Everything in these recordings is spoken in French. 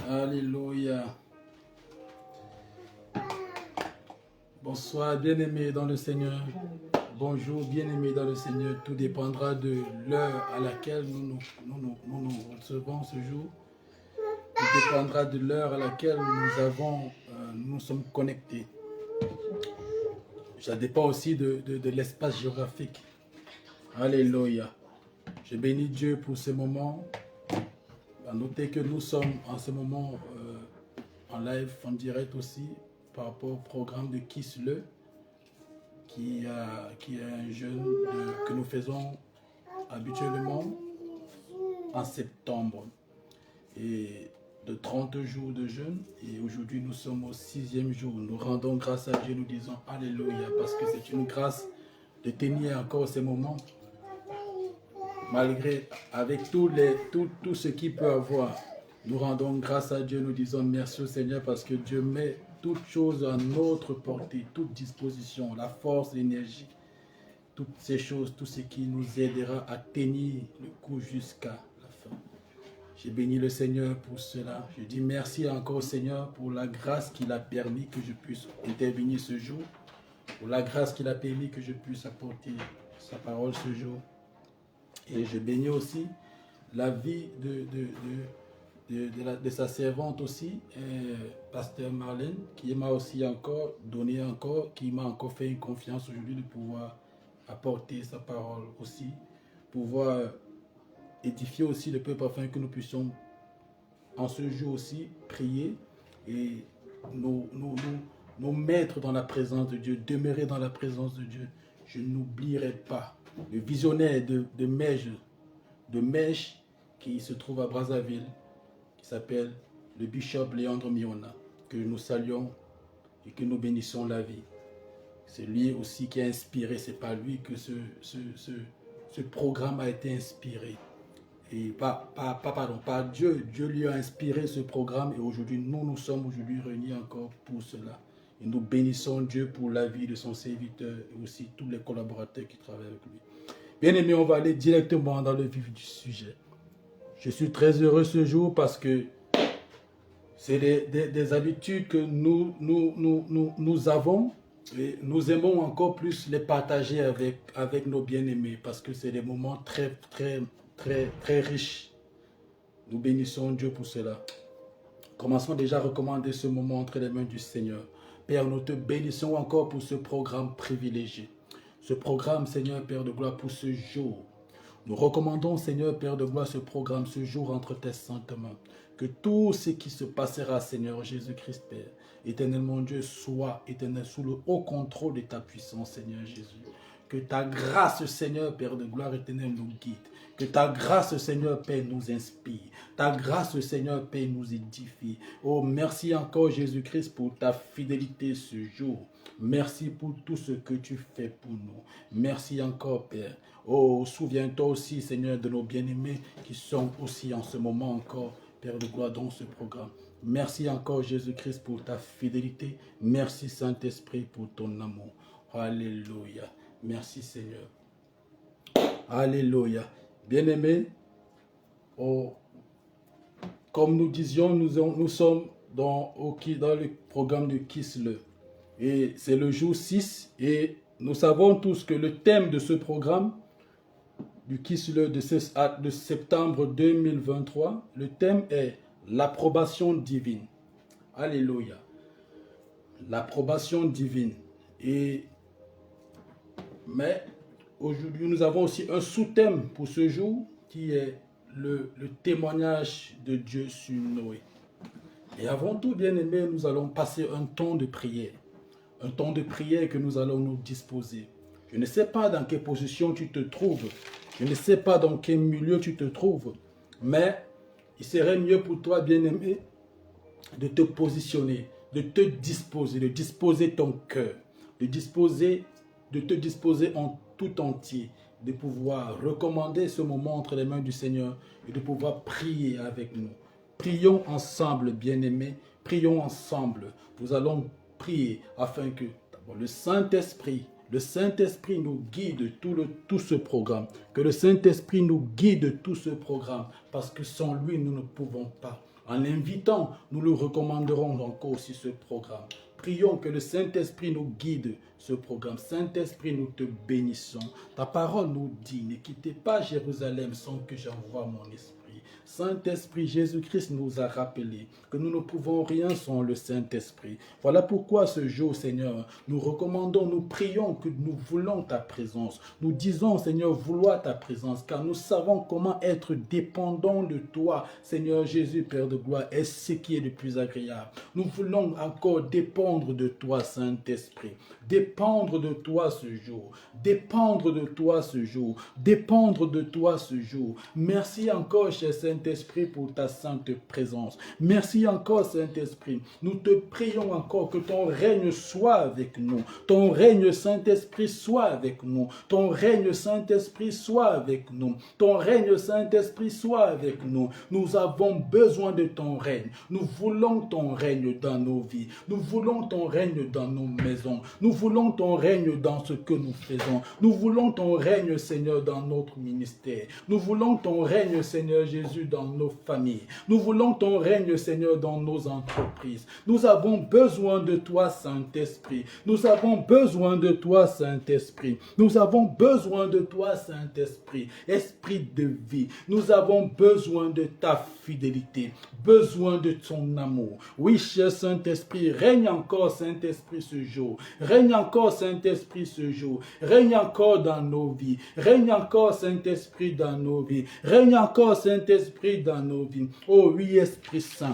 Alléluia. Bonsoir, bien-aimés dans le Seigneur. Bonjour, bien-aimés dans le Seigneur. Tout dépendra de l'heure à laquelle nous recevons ce jour. Tout dépendra de l'heure à laquelle nous sommes connectés. Ça dépend aussi de l'espace géographique. Alléluia. Je bénis Dieu pour ce moment. À noter que nous sommes en ce moment en live, en direct aussi, par rapport au programme de Kisle, qui est un jeûne que nous faisons habituellement en septembre. Et de 30 jours de jeûne. Et aujourd'hui, nous sommes au 6e jour. Nous rendons grâce à Dieu, nous disons Alléluia, parce que c'est une grâce de tenir encore ces moments. Malgré, avec tout ce qu'il peut avoir, nous rendons grâce à Dieu, nous disons merci au Seigneur parce que Dieu met toutes choses à notre portée, toute disposition, la force, l'énergie, toutes ces choses, tout ce qui nous aidera à tenir le coup jusqu'à la fin. J'ai béni le Seigneur pour cela. Je dis merci encore au Seigneur pour la grâce qu'il a permis que je puisse intervenir ce jour, pour la grâce qu'il a permis que je puisse apporter sa parole ce jour. Et je bénis aussi la vie de sa servante aussi, Pasteur Marlène, qui m'a aussi encore donné qui m'a encore fait une confiance aujourd'hui de pouvoir apporter sa parole aussi, pouvoir édifier aussi le peuple afin que nous puissions en ce jour aussi prier et nous mettre dans la présence de Dieu, demeurer dans la présence de Dieu. Je n'oublierai pas le visionnaire de Mèche qui se trouve à Brazzaville, qui s'appelle le bishop Léandre Miona, que nous saluons et que nous bénissons la vie. C'est lui aussi qui a inspiré, c'est par lui que ce programme a été inspiré. Et par Dieu, Dieu lui a inspiré ce programme et aujourd'hui, nous sommes aujourd'hui réunis encore pour cela. Et nous bénissons Dieu pour la vie de son serviteur et aussi tous les collaborateurs qui travaillent avec lui. Bien aimé, on va aller directement dans le vif du sujet. Je suis très heureux ce jour parce que c'est des habitudes que nous avons et nous aimons encore plus les partager avec nos bien-aimés parce que c'est des moments très, très, très, très riches. Nous bénissons Dieu pour cela. Commençons déjà à recommander ce moment entre les mains du Seigneur. Père, nous te bénissons encore pour ce programme privilégié. Ce programme, Seigneur, Père de gloire, pour ce jour. Nous recommandons, Seigneur, Père de gloire, ce programme, ce jour entre tes saintes mains. Que tout ce qui se passera, Seigneur Jésus-Christ, Père, éternellement Dieu, soit éternel sous le haut contrôle de ta puissance, Seigneur Jésus. Que ta grâce, Seigneur, Père de gloire éternelle, nous guide. Que ta grâce, Seigneur, Père, nous inspire. Ta grâce, Seigneur, Père, nous édifie. Oh, merci encore, Jésus-Christ, pour ta fidélité ce jour. Merci pour tout ce que tu fais pour nous. Merci encore, Père. Oh, souviens-toi aussi, Seigneur, de nos bien-aimés qui sont aussi en ce moment encore, Père de gloire, dans ce programme. Merci encore, Jésus-Christ, pour ta fidélité. Merci, Saint-Esprit, pour ton amour. Alléluia. Merci, Seigneur. Alléluia. Bien-aimés, oh, comme nous disions, nous sommes dans le programme de Kisle. Et c'est le jour 6 et nous savons tous que le thème de ce programme du Kisle de septembre 2023, le thème est l'approbation divine. Alléluia. L'approbation divine. Mais aujourd'hui, nous avons aussi un sous-thème pour ce jour qui est le témoignage de Dieu sur Noé. Et avant tout, bien aimé, nous allons passer un temps de prière. Un temps de prière que nous allons nous disposer. Je ne sais pas dans quelle position tu te trouves. Je ne sais pas dans quel milieu tu te trouves. Mais il serait mieux pour toi, bien-aimé, de te positionner, de te disposer, de disposer ton cœur, de te disposer en tout entier, de pouvoir recommander ce moment entre les mains du Seigneur et de pouvoir prier avec nous. Prions ensemble, bien-aimés, prions ensemble. Nous allons prier afin que le Saint-Esprit nous guide tout ce programme. Que le Saint-Esprit nous guide tout ce programme. Parce que sans lui, nous ne pouvons pas. En l'invitant, nous le recommanderons encore aussi ce programme. Prions que le Saint-Esprit nous guide ce programme. Saint-Esprit, nous te bénissons. Ta parole nous dit, ne quittez pas Jérusalem sans que j'envoie mon esprit. Saint-Esprit, Jésus-Christ nous a rappelé que nous ne pouvons rien sans le Saint-Esprit. Voilà pourquoi ce jour, Seigneur, nous recommandons, nous prions que nous voulons ta présence. Nous disons, Seigneur, vouloir ta présence, car nous savons comment être dépendants de toi, Seigneur Jésus, Père de gloire, est ce qui est le plus agréable. Nous voulons encore dépendre de toi, Saint-Esprit. Dépendre de toi ce jour. Dépendre de toi ce jour. Dépendre de toi ce jour. Merci encore, cher Saint-Esprit, pour ta sainte présence. Merci encore, Saint-Esprit. Nous te prions encore que ton règne soit avec nous. Ton règne, Saint-Esprit, soit avec nous. Ton règne, Saint-Esprit, soit avec nous. Ton règne, Saint-Esprit, soit avec nous. Nous avons besoin de ton règne. Nous voulons ton règne dans nos vies. Nous voulons ton règne dans nos maisons. Nous voulons ton règne dans ce que nous faisons. Nous voulons ton règne, Seigneur, dans notre ministère. Nous voulons ton règne, Seigneur Jésus, dans nos familles. Nous voulons ton règne, Seigneur, dans nos entreprises. Nous avons besoin de toi, Saint-Esprit. Nous avons besoin de toi, Saint-Esprit. Nous avons besoin de toi, Saint-Esprit. Esprit de vie. Nous avons besoin de ta fidélité. Besoin de ton amour. Oui, cher Saint-Esprit, règne encore, Saint-Esprit, ce jour. Règne encore, Saint-Esprit, ce jour. Règne encore dans nos vies. Règne encore, Saint-Esprit, dans nos vies. Règne encore, Saint-Esprit, dans nos vies. Oh oui, Esprit Saint.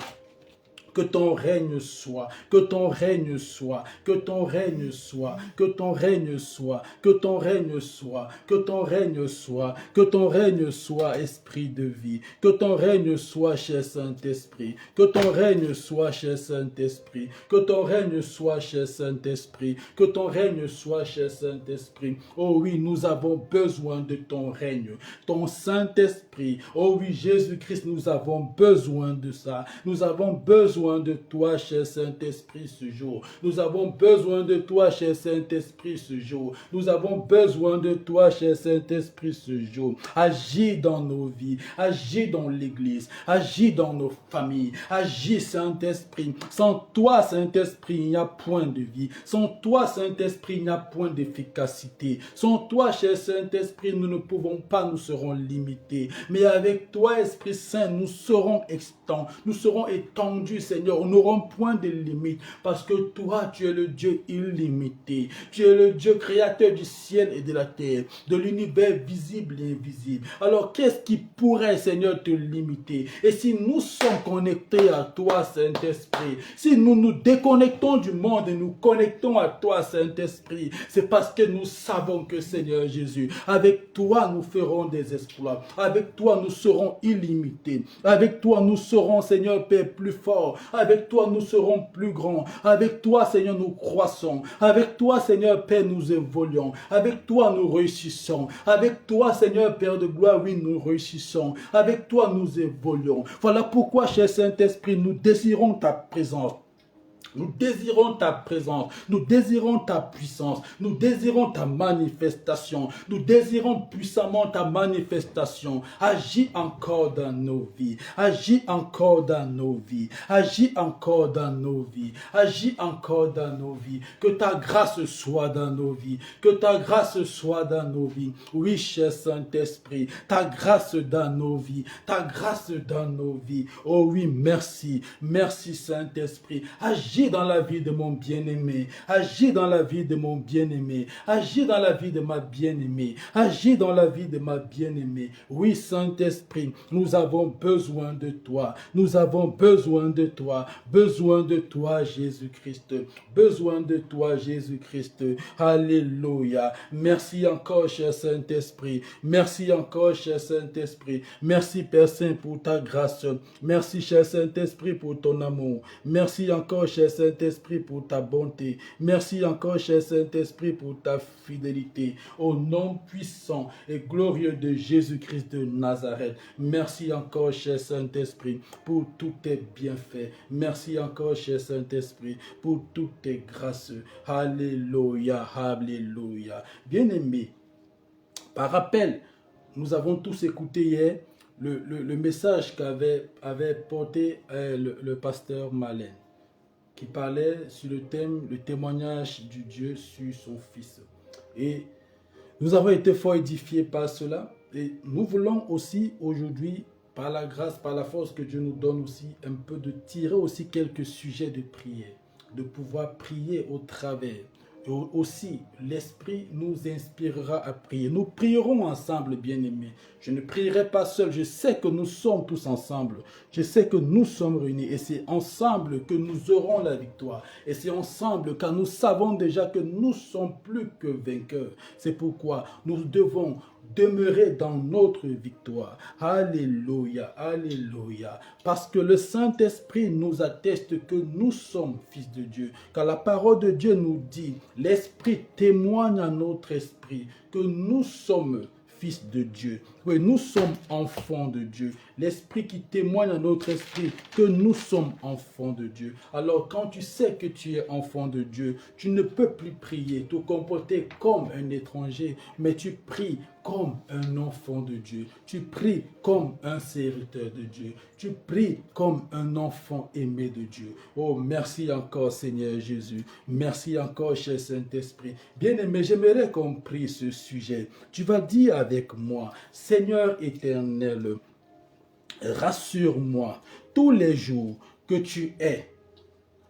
Que ton règne soit, que ton règne soit, que ton règne soit, que ton règne soit, que ton règne soit, que ton règne soit, que ton règne soit, Esprit de vie, que ton règne soit, cher Saint-Esprit, que ton règne soit, cher Saint-Esprit, que ton règne soit, cher Saint-Esprit, que ton règne soit, cher Saint-Esprit. Oh oui, nous avons besoin de ton règne, ton Saint-Esprit. Oh oui, Jésus-Christ, nous avons besoin de ça. Nous avons besoin de toi, cher Saint-Esprit, ce jour. Nous avons besoin de toi, cher Saint-Esprit, ce jour. Nous avons besoin de toi, cher Saint-Esprit, ce jour. Agis dans nos vies, agis dans l'Église, agis dans nos familles, agis, Saint-Esprit. Sans toi, Saint-Esprit, il n'y a point de vie. Sans toi, Saint-Esprit, il n'y a point d'efficacité. Sans toi, cher Saint-Esprit, nous ne pouvons pas, nous serons limités. Mais avec toi, Esprit Saint, nous serons extends, nous serons étendus, Seigneur. Nous n'aurons point de limite parce que toi, tu es le Dieu illimité. Tu es le Dieu créateur du ciel et de la terre, de l'univers visible et invisible. Alors, qu'est-ce qui pourrait, Seigneur, te limiter? Et si nous sommes connectés à toi, Saint-Esprit, si nous nous déconnectons du monde et nous connectons à toi, Saint-Esprit, c'est parce que nous savons que, Seigneur Jésus, avec toi, nous ferons des exploits. Avec toi, nous serons illimités. Avec toi, nous serons, Seigneur Père, plus forts. Avec toi, nous serons plus grands. Avec toi, Seigneur, nous croissons. Avec toi, Seigneur Père, nous évoluons. Avec toi, nous réussissons. Avec toi, Seigneur Père de gloire, oui, nous réussissons. Avec toi, nous évoluons. Voilà pourquoi, cher Saint-Esprit, nous désirons ta présence. Nous désirons ta présence, nous désirons ta puissance, nous désirons ta manifestation, nous désirons puissamment ta manifestation. Agis encore dans nos vies, agis encore dans nos vies, agis encore dans nos vies, agis encore dans nos vies. Que ta grâce soit dans nos vies, que ta grâce soit dans nos vies. Oui, cher Saint-Esprit, ta grâce dans nos vies, ta grâce dans nos vies. Oh oui, merci, merci Saint-Esprit. Agis dans la vie de mon bien-aimé. Agis dans la vie de mon bien-aimé. Agis dans la vie de ma bien-aimée. Agis dans la vie de ma bien-aimée. Oui, Saint-Esprit, nous avons besoin de toi. Nous avons besoin de toi. Besoin de toi, Jésus-Christ. Besoin de toi, Jésus-Christ. Alléluia. Merci encore, cher Saint-Esprit. Merci encore, cher Saint-Esprit. Merci, Père Saint, pour ta grâce. Merci, cher Saint-Esprit, pour ton amour. Merci encore, cher Saint-Esprit, pour ta bonté. Merci encore, cher Saint-Esprit, pour ta fidélité. Au nom puissant et glorieux de Jésus-Christ de Nazareth. Merci encore, cher Saint-Esprit, pour tous tes bienfaits. Merci encore, cher Saint-Esprit, pour toutes tes grâces. Alléluia, alléluia. Bien-aimés, par rappel, nous avons tous écouté hier le message avait porté le pasteur Marlène, qui parlait sur le thème, le témoignage du Dieu sur son Fils. Et nous avons été fort édifiés par cela. Et nous voulons aussi aujourd'hui, par la grâce, par la force que Dieu nous donne aussi, un peu de tirer aussi quelques sujets de prière, de pouvoir prier au travers. Et aussi, l'Esprit nous inspirera à prier. Nous prierons ensemble, bien-aimés. Je ne prierai pas seul. Je sais que nous sommes tous ensemble. Je sais que nous sommes réunis. Et c'est ensemble que nous aurons la victoire. Et c'est ensemble car nous savons déjà que nous sommes plus que vainqueurs. C'est pourquoi nous devons demeurer dans notre victoire. Alléluia, alléluia. Parce que le Saint-Esprit nous atteste que nous sommes fils de Dieu. Car la parole de Dieu nous dit, l'Esprit témoigne à notre esprit que nous sommes fils de Dieu. Oui, nous sommes enfants de Dieu. L'Esprit qui témoigne à notre esprit que nous sommes enfants de Dieu. Alors, quand tu sais que tu es enfant de Dieu, tu ne peux plus prier, te comporter comme un étranger, mais tu pries comme un enfant de Dieu. Tu pries comme un serviteur de Dieu. Tu pries comme un enfant aimé de Dieu. Oh, merci encore, Seigneur Jésus. Merci encore, cher Saint-Esprit. Bien-aimé, j'aimerais qu'on prie ce sujet. Tu vas dire avec moi, Seigneur éternel, rassure-moi tous les jours que tu es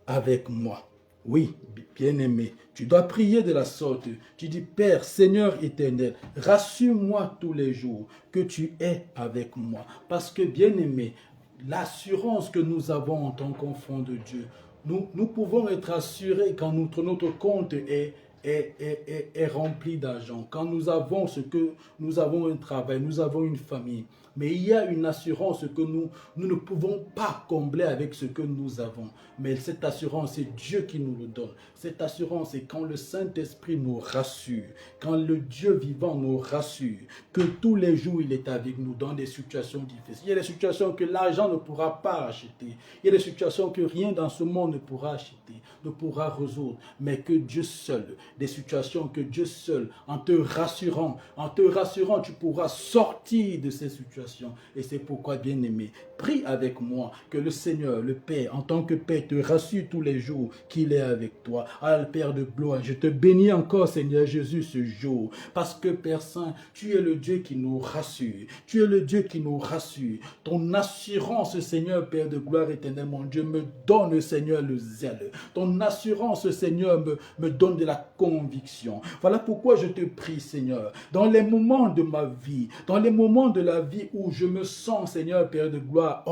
avec moi. Oui, bien-aimé, tu dois prier de la sorte. Tu dis, Père, Seigneur éternel, rassure-moi tous les jours que tu es avec moi. Parce que, bien-aimé, l'assurance que nous avons en tant qu'enfants de Dieu, nous pouvons être assurés quand notre compte est rempli d'argent. Quand nous avons nous avons un travail, nous avons une famille. Mais il y a une assurance que nous ne pouvons pas combler avec ce que nous avons. Mais cette assurance, c'est Dieu qui nous le donne. Cette assurance, c'est quand le Saint-Esprit nous rassure, quand le Dieu vivant nous rassure, que tous les jours, il est avec nous dans des situations difficiles. Il y a des situations que l'argent ne pourra pas acheter. Il y a des situations que rien dans ce monde ne pourra acheter, ne pourra résoudre. Mais que Dieu seul, des situations que Dieu seul, en te rassurant, tu pourras sortir de ces situations. Et c'est pourquoi, bien-aimé, prie avec moi que le Seigneur, le Père, en tant que Père, te rassure tous les jours qu'il est avec toi. Ah, le Père de gloire, je te bénis encore, Seigneur Jésus, ce jour. Parce que, Père Saint, tu es le Dieu qui nous rassure. Tu es le Dieu qui nous rassure. Ton assurance, Seigneur, Père de gloire éternelle, mon Dieu, me donne, Seigneur, le zèle. Ton assurance, Seigneur, me donne de la conviction. Voilà pourquoi je te prie, Seigneur, dans les moments de ma vie, dans les moments de la vie où je me sens, Seigneur, Père de gloire,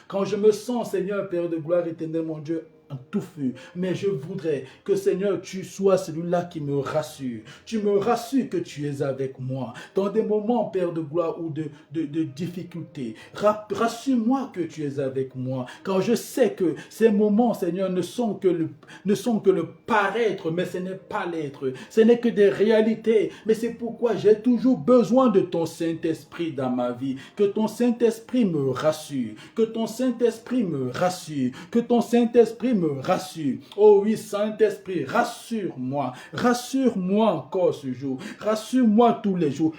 quand je me sens, Seigneur, Père de gloire éternelle, mon Dieu, touffu, mais je voudrais que, Seigneur, tu sois celui-là qui me rassure. Tu me rassures que tu es avec moi dans des moments, Père de gloire, ou de difficulté. Rassure-moi que tu es avec moi, quand je sais que ces moments, Seigneur, ne sont que le paraître, mais ce n'est pas l'être. Ce n'est que des réalités, mais c'est pourquoi j'ai toujours besoin de ton Saint-Esprit dans ma vie. Que ton Saint-Esprit me rassure, que ton Saint-Esprit me rassure, que ton Saint-Esprit me rassure. Oh oui, Saint-Esprit, rassure-moi. Rassure-moi encore ce jour. Rassure-moi tous les jours.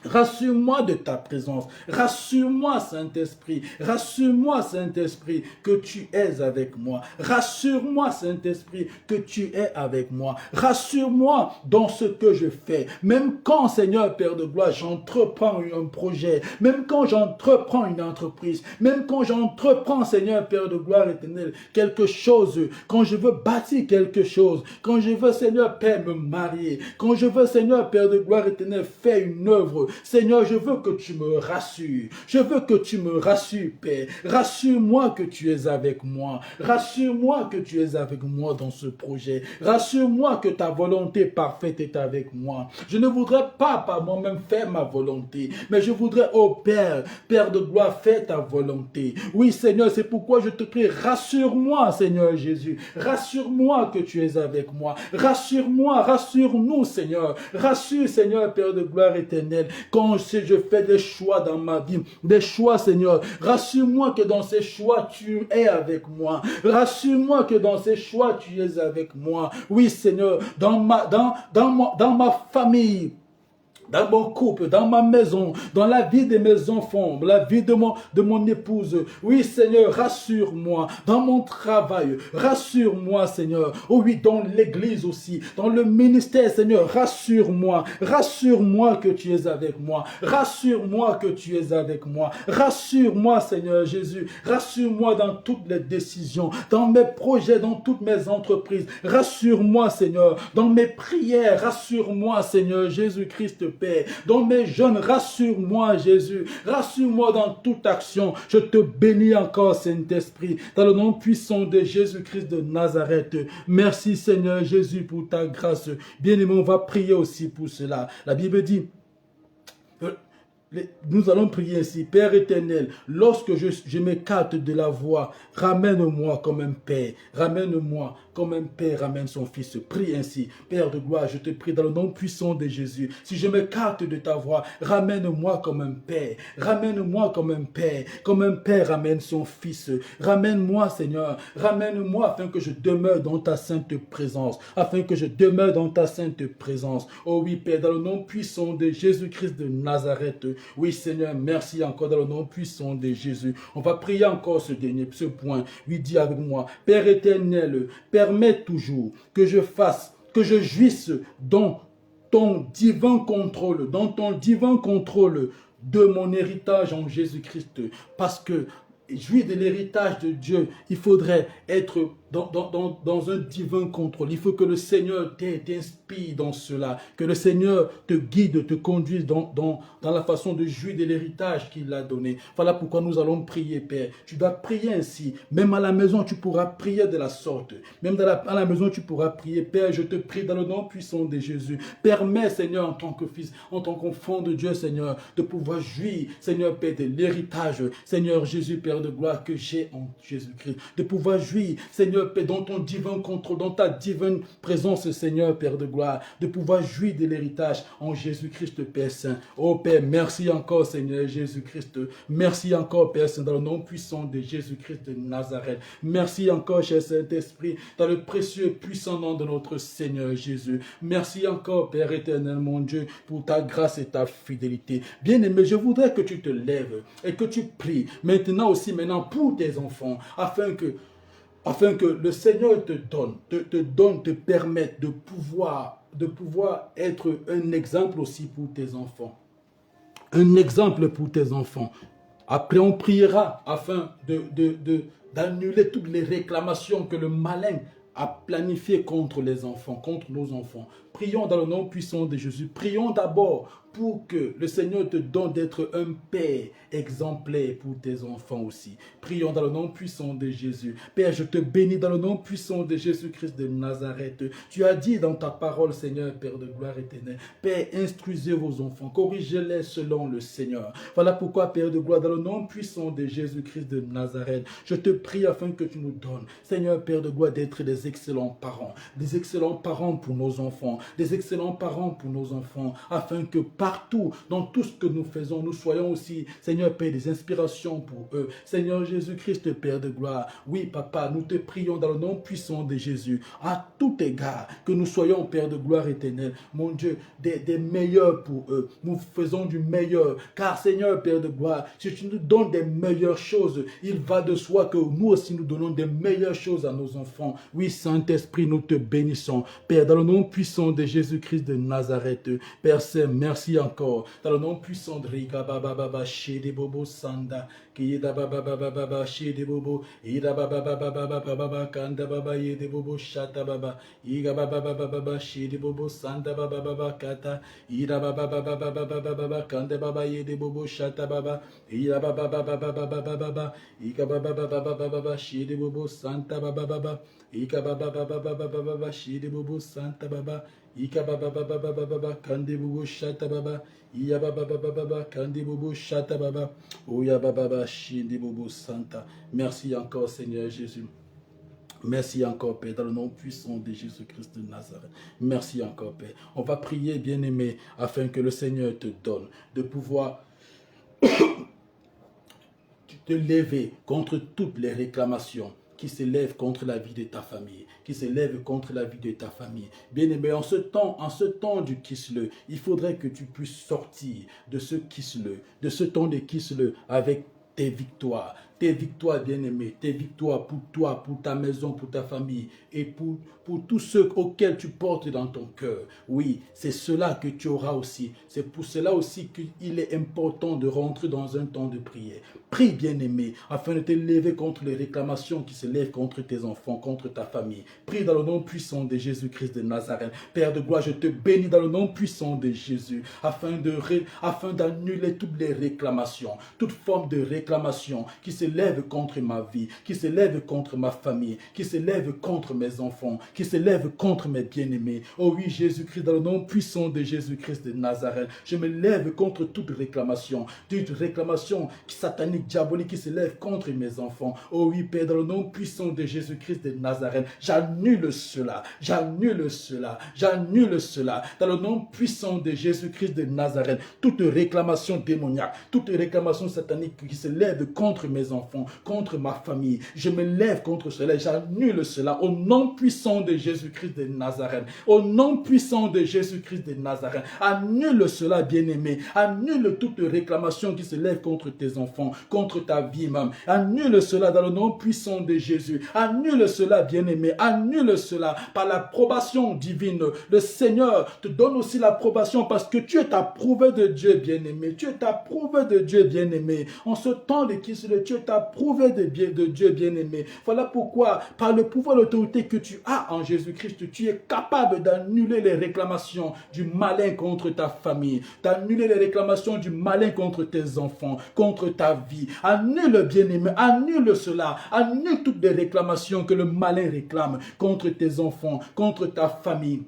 Rassure-moi de ta présence. Rassure-moi, Saint-Esprit. Rassure-moi, Saint-Esprit, que tu es avec moi. Rassure-moi, Saint-Esprit, que tu es avec moi. Rassure-moi dans ce que je fais. Même quand, Seigneur, Père de gloire, j'entreprends un projet. Même quand j'entreprends une entreprise. Même quand j'entreprends, Seigneur, Père de gloire éternelle, quelque chose. Quand je veux bâtir quelque chose. Quand je veux, Seigneur, Père, me marier. Quand je veux, Seigneur, Père de gloire éternelle, faire une œuvre. Seigneur, je veux que tu me rassures. Je veux que tu me rassures, Père. Rassure-moi que tu es avec moi. Rassure-moi que tu es avec moi dans ce projet. Rassure-moi que ta volonté parfaite est avec moi. Je ne voudrais pas par moi-même faire ma volonté, mais je voudrais, oh Père, Père de gloire, faire ta volonté. Oui, Seigneur, c'est pourquoi je te prie, rassure-moi, Seigneur Jésus. Rassure-moi que tu es avec moi. Rassure-moi, rassure-nous, Seigneur. Rassure, Seigneur, Père de gloire éternelle. Quand je fais des choix dans ma vie, des choix, Seigneur, rassure-moi que dans ces choix, tu es avec moi. Rassure-moi que dans ces choix, tu es avec moi. Oui, Seigneur, dans ma famille, dans mon couple, dans ma maison, dans la vie de mes enfants, dans la vie de mon épouse. Oui, Seigneur, rassure-moi. Dans mon travail, rassure-moi, Seigneur. Oh oui, dans l'église aussi, dans le ministère, Seigneur, rassure-moi. Rassure-moi que tu es avec moi. Rassure-moi que tu es avec moi. Rassure-moi, Seigneur Jésus. Rassure-moi dans toutes les décisions, dans mes projets, dans toutes mes entreprises. Rassure-moi, Seigneur, dans mes prières. Rassure-moi, Seigneur Jésus-Christ, Père, dans mes jeûnes, rassure-moi, Jésus, rassure-moi dans toute action. Je te bénis encore, Saint-Esprit, dans le nom puissant de Jésus-Christ de Nazareth. Merci, Seigneur Jésus, pour ta grâce. Bien-aimé, on va prier aussi pour cela. La Bible dit, nous allons prier ainsi. Père éternel, lorsque je m'écarte de la voie, ramène-moi comme un père. Ramène-moi comme un père ramène son fils. Prie ainsi. Père de gloire, je te prie dans le nom puissant de Jésus. Si je m'écarte de ta voie, ramène-moi comme un père. Ramène-moi comme un père. Comme un père ramène son fils. Ramène-moi, Seigneur. Ramène-moi afin que je demeure dans ta sainte présence. Afin que je demeure dans ta sainte présence. Oh oui, Père, dans le nom puissant de Jésus-Christ de Nazareth. Oui, Seigneur, merci encore dans le nom puissant de Jésus. On va prier encore ce point. Oui, dis avec moi, Père éternel, permets toujours que je fasse, que je jouisse dans ton divin contrôle, de mon héritage en Jésus-Christ. Parce que jouir de l'héritage de Dieu, il faudrait être dans un divin contrôle. Il faut que le Seigneur t'inspire dans cela, que le Seigneur te guide, te conduise dans la façon de jouir de l'héritage qu'il a donné. Voilà pourquoi nous allons prier, Père. Tu dois prier ainsi. Même à la maison, tu pourras prier de la sorte. Même à la maison, tu pourras prier. Père, je te prie dans le nom puissant de Jésus. Permets, Seigneur, en tant que fils, en tant qu'enfant de Dieu, Seigneur, de pouvoir jouir, Seigneur, Père, de l'héritage, Seigneur Jésus, Père de gloire, que j'ai en Jésus-Christ. De pouvoir jouir, Seigneur, Père, dans ton divin contrôle, dans ta divine présence, Seigneur, Père de gloire, de pouvoir jouir de l'héritage en Jésus-Christ, Père Saint. Oh Père, merci encore, Seigneur Jésus-Christ. Merci encore, Père Saint, dans le nom puissant de Jésus-Christ de Nazareth. Merci encore, cher Saint-Esprit, dans le précieux et puissant nom de notre Seigneur Jésus. Merci encore, Père éternel, mon Dieu, pour ta grâce et ta fidélité. Bien-aimé, je voudrais que tu te lèves et que tu pries maintenant pour tes enfants, afin que le Seigneur te permette de pouvoir être un exemple aussi pour tes enfants. Un exemple pour tes enfants. Après, on priera afin d'annuler toutes les réclamations que le malin a planifiées contre les enfants, contre nos enfants. Prions dans le nom puissant de Jésus. Prions d'abord pour que le Seigneur te donne d'être un père exemplaire pour tes enfants aussi. Prions dans le nom puissant de Jésus. Père, je te bénis dans le nom puissant de Jésus-Christ de Nazareth. Tu as dit dans ta parole, Seigneur, Père de gloire éternelle, Père, instruisez vos enfants, corrigez-les selon le Seigneur. Voilà pourquoi, Père de gloire, dans le nom puissant de Jésus-Christ de Nazareth, je te prie afin que tu nous donnes, Seigneur, Père de gloire, d'être des excellents parents pour nos enfants, des excellents parents pour nos enfants, afin que partout, dans tout ce que nous faisons, nous soyons aussi, Seigneur Père, des inspirations pour eux. Seigneur Jésus-Christ, Père de gloire, oui, Papa, nous te prions dans le nom puissant de Jésus, à tout égard, que nous soyons, Père de gloire éternelle, mon Dieu, des meilleurs pour eux. Nous faisons du meilleur, car Seigneur, Père de gloire, si tu nous donnes des meilleures choses, il va de soi que nous aussi nous donnons des meilleures choses à nos enfants. Oui, Saint-Esprit, nous te bénissons. Père, dans le nom puissant de Jésus-Christ de Nazareth, Père Saint, merci encore. Dans le nom puissant de Riga Baba Baba Shede Bobo Sanda, Kiyeda Baba Baba Baba Shede Bobo, Ida Baba Baba Baba Baba Kanda Baba Yede Bobo Shata Baba, Iga Baba Baba Baba Shede Bobo Sanda Baba Baba Kata, Ida Baba Baba Baba Baba Kanda Baba Yede Bobo Shata Baba, Ida Baba Baba Baba Baba, Iga Baba Baba Baba Shede Bobo Santa Baba Baba, Iga Baba Baba Baba Shede Bobo Santa Baba, Ika Baba Baba Baba Kande Bobo Shata Baba, Iya Baba Baba Kande Bobo Shata Baba, Oya Baba Shinde Bobo Santa. Merci encore, Seigneur Jésus. Merci encore, Père, dans le nom puissant de Jésus-Christ de Nazareth. Merci encore, Père. On va prier, bien-aimé, afin que le Seigneur te donne de pouvoir te lever contre toutes les réclamations qui s'élève contre la vie de ta famille, qui s'élève contre la vie de ta famille. Bien-aimé, en ce temps du Kisle, il faudrait que tu puisses sortir de ce Kisle, de ce temps de Kisle avec tes victoires bien-aimés, tes victoires pour toi, pour ta maison, pour ta famille et pour tous ceux auxquels tu portes dans ton cœur. Oui, c'est cela que tu auras aussi. C'est pour cela aussi qu'il est important de rentrer dans un temps de prière. Prie, bien-aimé, afin de te lever contre les réclamations qui se lèvent contre tes enfants, contre ta famille. Prie dans le nom puissant de Jésus-Christ de Nazareth. Père de gloire, je te bénis dans le nom puissant de Jésus, afin d'annuler toutes les réclamations, toute forme de réclamation qui se lève contre ma vie, qui se lève contre ma famille, qui se lève contre mes enfants, qui se lève contre mes bien-aimés. Oh oui, Jésus-Christ, dans le nom puissant de Jésus-Christ de Nazareth, je me lève contre toute réclamation satanique, diabolique qui se lève contre mes enfants. Oh oui, Père, dans le nom puissant de Jésus-Christ de Nazareth, j'annule cela, j'annule cela, j'annule cela. Dans le nom puissant de Jésus-Christ de Nazareth, toute réclamation démoniaque, toute réclamation satanique qui se lève contre mes enfants, contre ma famille, je me lève contre cela, j'annule cela au nom puissant de Jésus-Christ de Nazareth, au nom puissant de Jésus-Christ de Nazareth. Annule cela, bien-aimé, annule toute réclamation qui se lève contre tes enfants, contre ta vie même. Annule cela dans le nom puissant de Jésus. Annule cela, bien-aimé, annule cela par l'approbation divine. Le Seigneur te donne aussi l'approbation parce que tu es approuvé de Dieu, bien-aimé. Tu es approuvé de Dieu, bien-aimé. En ce temps de Kisle, tu es approuvé de Dieu, bien-aimé. Voilà pourquoi, par le pouvoir et l'autorité que tu as en Jésus-Christ, tu es capable d'annuler les réclamations du malin contre ta famille, d'annuler les réclamations du malin contre tes enfants, contre ta vie. Annule, bien-aimé, annule cela, annule toutes les réclamations que le malin réclame contre tes enfants, contre ta famille.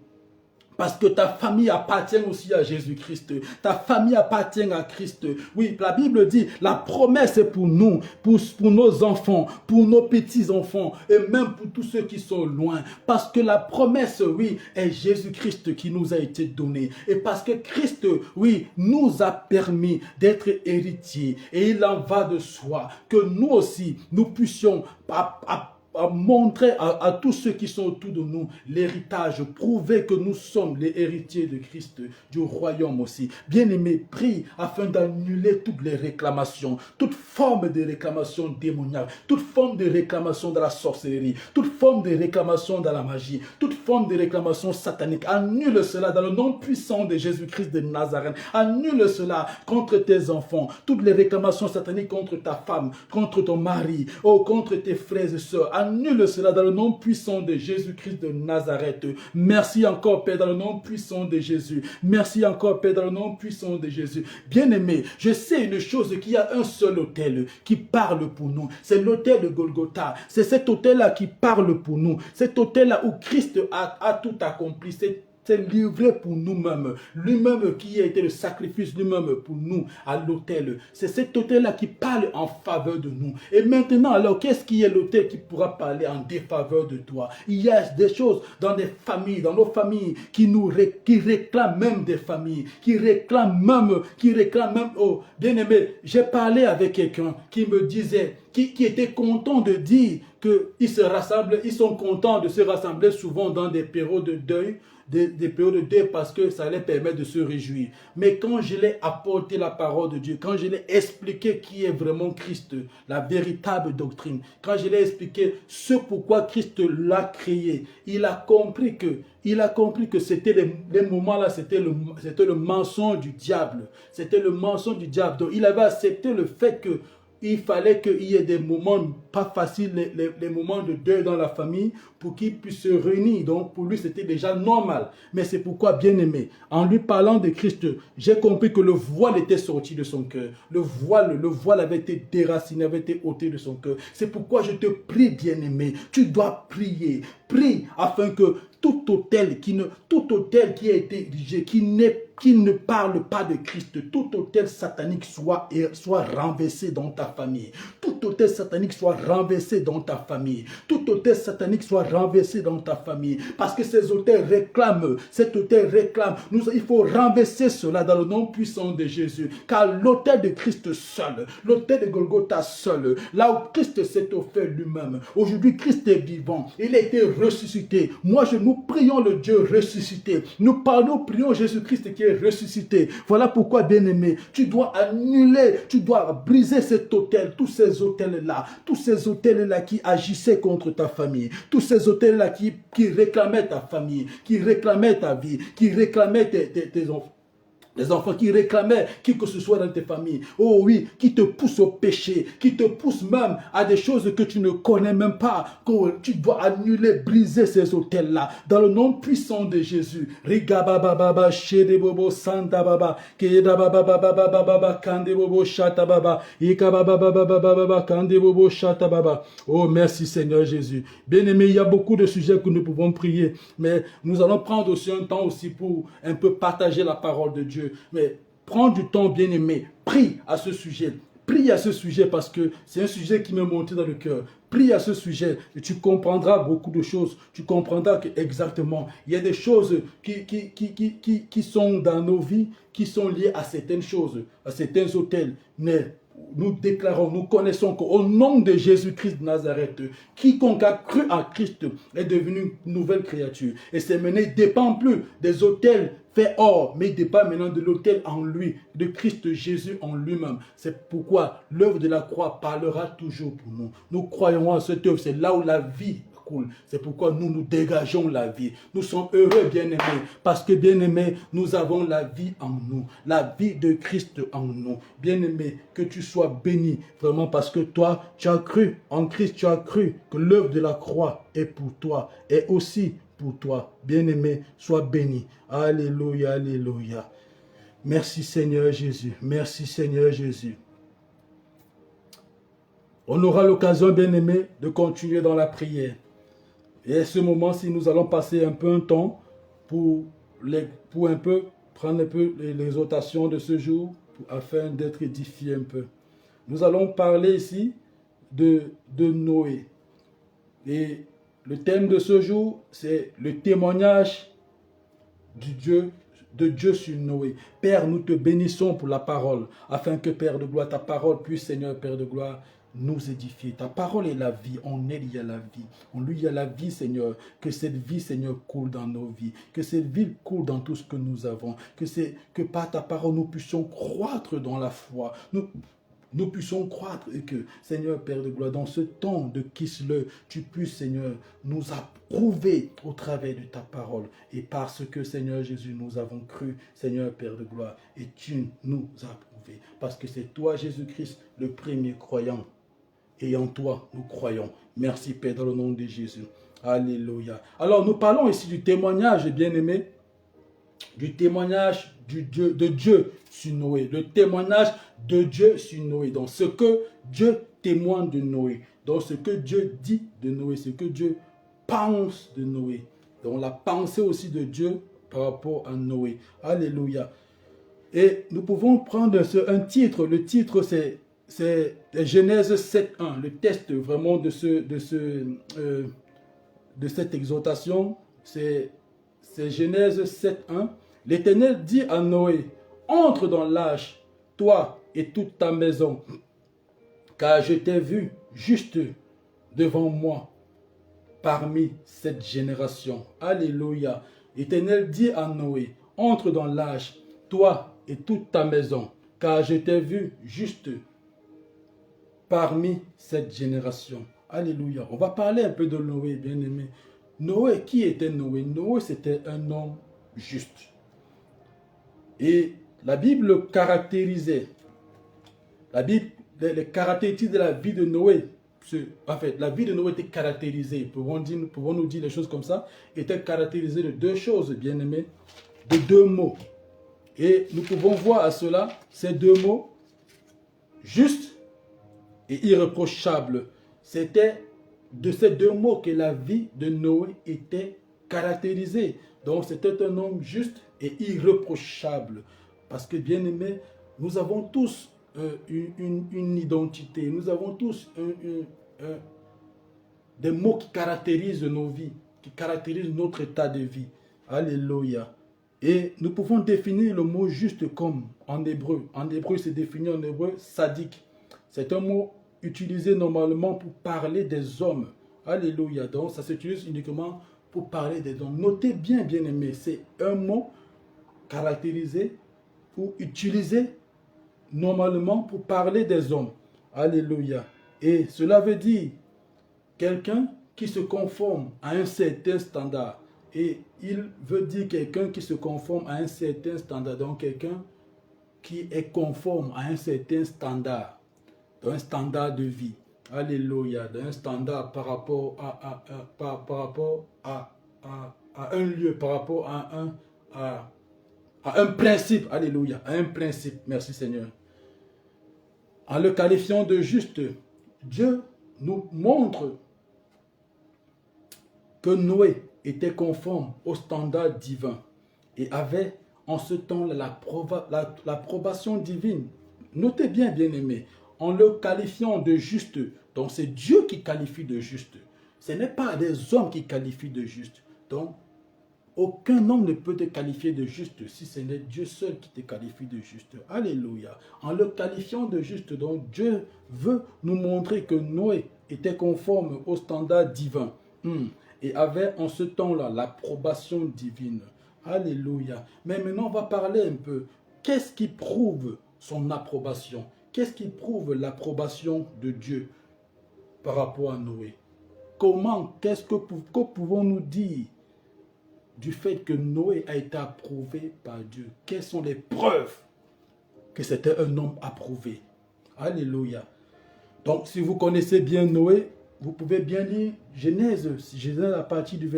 Parce que ta famille appartient aussi à Jésus-Christ. Ta famille appartient à Christ. Oui, la Bible dit, la promesse est pour nous, pour nos enfants, pour nos petits-enfants, et même pour tous ceux qui sont loin. Parce que la promesse, oui, est Jésus-Christ qui nous a été donnée. Et parce que Christ, oui, nous a permis d'être héritiers. Et il en va de soi que nous aussi, nous puissions à montrer à tous ceux qui sont autour de nous l'héritage, prouver que nous sommes les héritiers de Christ, du royaume aussi. Bien-aimé, prie afin d'annuler toutes les réclamations, toute forme de réclamation démoniaque, toute forme de réclamation de la sorcellerie, toute forme de réclamation de la magie, toute forme de réclamation satanique. Annule cela dans le nom puissant de Jésus-Christ de Nazareth. Annule cela contre tes enfants, toutes les réclamations sataniques contre ta femme, contre ton mari, contre tes frères et sœurs. Annule cela dans le nom puissant de Jésus-Christ de Nazareth. Merci encore, Père, dans le nom puissant de Jésus. Merci encore, Père, dans le nom puissant de Jésus. Bien-aimé, je sais une chose, qu'il y a un seul autel qui parle pour nous. C'est l'autel de Golgotha. C'est cet autel-là qui parle pour nous. Cet autel-là où Christ a tout accompli. C'est livré pour nous-mêmes. Lui-même qui a été le sacrifice lui-même pour nous à l'autel. C'est cet autel-là qui parle en faveur de nous. Et maintenant, alors, qu'est-ce qui est l'autel qui pourra parler en défaveur de toi? Il y a des choses dans des familles, dans nos familles, qui réclament même des familles, qui réclament même, oh, bien-aimé, j'ai parlé avec quelqu'un qui me disait, qui était content de dire qu'ils se rassemblent, ils sont contents de se rassembler souvent dans des périodes de deuil, des périodes de deuil parce que ça leur permet de se réjouir. Mais quand je l'ai apporté la parole de Dieu, quand je l'ai expliqué qui est vraiment Christ, la véritable doctrine, quand je l'ai expliqué ce pourquoi Christ l'a créé, il a compris que c'était les moments là, c'était le mensonge du diable. C'était le mensonge du diable. Donc il avait accepté le fait que il fallait qu'il y ait des moments pas faciles, les moments de deuil dans la famille pour qu'ils puissent se réunir. Donc pour lui, c'était déjà normal. Mais c'est pourquoi, bien aimé, en lui parlant de Christ, j'ai compris que le voile était sorti de son cœur. Le voile avait été déraciné, avait été ôté de son cœur. C'est pourquoi je te prie, bien aimé, tu dois prier. Prie afin que tout autel qui a été érigé, qui qui ne parle pas de Christ, tout autel satanique soit renversé dans ta famille. Tout autel satanique soit renversé dans ta famille. Tout autel satanique soit renversé dans ta famille. Parce que ces autels réclament, cet autel réclame. Il faut renverser cela dans le nom puissant de Jésus. Car l'autel de Christ seul, l'autel de Golgotha seul, là où Christ s'est offert lui-même. Aujourd'hui, Christ est vivant. Il a été ressuscité. Moi, nous prions le Dieu ressuscité. Nous parlons, prions Jésus-Christ qui est ressuscité. Voilà pourquoi, bien-aimé, tu dois annuler, tu dois briser cet autel, tous ces autels-là qui agissaient contre ta famille, tous ces autels-là qui réclamaient ta famille, qui réclamaient ta vie, qui réclamaient tes enfants. Les enfants qui réclamaient qui que ce soit dans tes familles. Oh oui, qui te poussent au péché, qui te poussent même à des choses que tu ne connais même pas. Que tu dois annuler, briser ces autels-là. Dans le nom puissant de Jésus. Rigabababa, shedebobo, sandababa, kedababababababa, kandebobo, shatababa, ikababababababa, kandebobo, shatababa. Oh, merci Seigneur Jésus. Bien-aimé, il y a beaucoup de sujets que nous pouvons prier. Mais nous allons prendre aussi un temps aussi pour un peu partager la parole de Dieu. Mais prends du temps, bien-aimé. Prie à ce sujet. Prie à ce sujet parce que c'est un sujet qui m'est monté dans le cœur. Prie à ce sujet et tu comprendras beaucoup de choses. Tu comprendras que exactement, il y a des choses qui sont dans nos vies, qui sont liées à certaines choses, à certains autels. Mais nous déclarons, nous connaissons qu'au nom de Jésus-Christ de Nazareth, quiconque a cru en Christ est devenu une nouvelle créature. Et c'est maintenant, il ne dépend plus des autels faits hors, mais il dépend maintenant de l'autel en lui, de Christ Jésus en lui-même. C'est pourquoi l'œuvre de la croix parlera toujours pour nous. Nous croyons à cette œuvre, c'est là où la vie coule. C'est pourquoi nous dégageons la vie. Nous sommes heureux, bien-aimés, parce que, bien-aimés, nous avons la vie en nous, la vie de Christ en nous. Bien-aimé, que tu sois béni, vraiment, parce que toi, tu as cru en Christ, tu as cru que l'œuvre de la croix est pour toi, et aussi pour toi. Bien-aimé, sois béni. Alléluia, alléluia. Merci Seigneur Jésus. Merci Seigneur Jésus. On aura l'occasion, bien-aimé, de continuer dans la prière. Et à ce moment-ci, nous allons passer un peu un temps pour un peu prendre un peu l'exhortation de ce jour afin d'être édifié un peu. Nous allons parler ici de Noé. Et le thème de ce jour, c'est le témoignage de Dieu sur Noé. Père, nous te bénissons pour la parole, afin que, Père de gloire, ta parole puisse, Seigneur, Père de gloire, nous édifier. Ta parole est la vie. En elle, il y a la vie. En lui, il y a la vie, Seigneur. Que cette vie, Seigneur, coule dans nos vies. Que cette vie coule dans tout ce que nous avons. Que par ta parole, nous puissions croître dans la foi. Nous puissions croître et que, Seigneur, Père de gloire, dans ce temps de Kislev, tu puisses, Seigneur, nous approuver au travers de ta parole. Et parce que, Seigneur Jésus, nous avons cru, Seigneur, Père de gloire, et tu nous as approuvés. Parce que c'est toi, Jésus-Christ, le premier croyant. Et en toi, nous croyons. Merci, Père, dans le nom de Jésus. Alléluia. Alors, nous parlons ici du témoignage, bien-aimé, du témoignage de Dieu sur Noé. Le témoignage de Dieu sur Noé. Donc, ce que Dieu témoigne de Noé. Donc, ce que Dieu dit de Noé. Ce que Dieu pense de Noé. Donc, la pensée aussi de Dieu par rapport à Noé. Alléluia. Et nous pouvons prendre un titre. Le titre, c'est Genèse 7.1, le texte vraiment de cette exhortation, c'est Genèse 7.1. L'Éternel dit à Noé, entre dans l'arche, toi et toute ta maison, car je t'ai vu juste devant moi parmi cette génération. Alléluia. L'Éternel dit à Noé, entre dans l'arche, toi et toute ta maison, car je t'ai vu juste parmi cette génération. Alléluia. On va parler un peu de Noé, bien-aimé. Noé, qui était Noé? Noé, c'était un homme juste. Et la Bible caractérisait, les caractéristiques de la vie de Noé, en fait, la vie de Noé était caractérisée, pouvons-nous dire les choses comme ça, était caractérisée de deux choses, bien-aimé, de deux mots. Et nous pouvons voir à cela, ces deux mots, juste et irréprochable. C'était de ces deux mots que la vie de Noé était caractérisée. Donc c'était un homme juste et irréprochable. Parce que, bien aimé, nous avons tous une identité, nous avons tous des mots qui caractérisent nos vies, qui caractérisent notre état de vie. Alléluia. Et nous pouvons définir le mot juste comme en hébreu. En hébreu, c'est défini en hébreu sadique. C'est un mot utilisé normalement pour parler des hommes. Alléluia. Donc, ça s'utilise uniquement pour parler des hommes. Notez bien, bien aimé, c'est un mot caractérisé ou utilisé normalement pour parler des hommes. Alléluia. Et cela veut dire quelqu'un qui se conforme à un certain standard. Et il veut dire quelqu'un qui se conforme à un certain standard. Donc quelqu'un qui est conforme à un certain standard. Un standard de vie. Alléluia. Un standard par rapport à un lieu, par rapport à un principe. Alléluia. À un principe. Merci Seigneur. En le qualifiant de juste, Dieu nous montre que Noé était conforme au standard divin et avait en ce temps l'approbation divine. Notez bien, bien aimé, en le qualifiant de juste, donc c'est Dieu qui qualifie de juste. Ce n'est pas des hommes qui qualifient de juste. Donc, aucun homme ne peut te qualifier de juste si ce n'est Dieu seul qui te qualifie de juste. Alléluia. En le qualifiant de juste, donc Dieu veut nous montrer que Noé était conforme au standard divin. Et avait en ce temps-là l'approbation divine. Alléluia. Mais maintenant, on va parler un peu. Qu'est-ce qui prouve son approbation? Qu'est-ce qui prouve l'approbation de Dieu par rapport à Noé? Comment, que pouvons-nous dire du fait que Noé a été approuvé par Dieu? Quelles sont les preuves que c'était un homme approuvé? Alléluia. Donc, si vous connaissez bien Noé, vous pouvez bien lire Genèse à partir du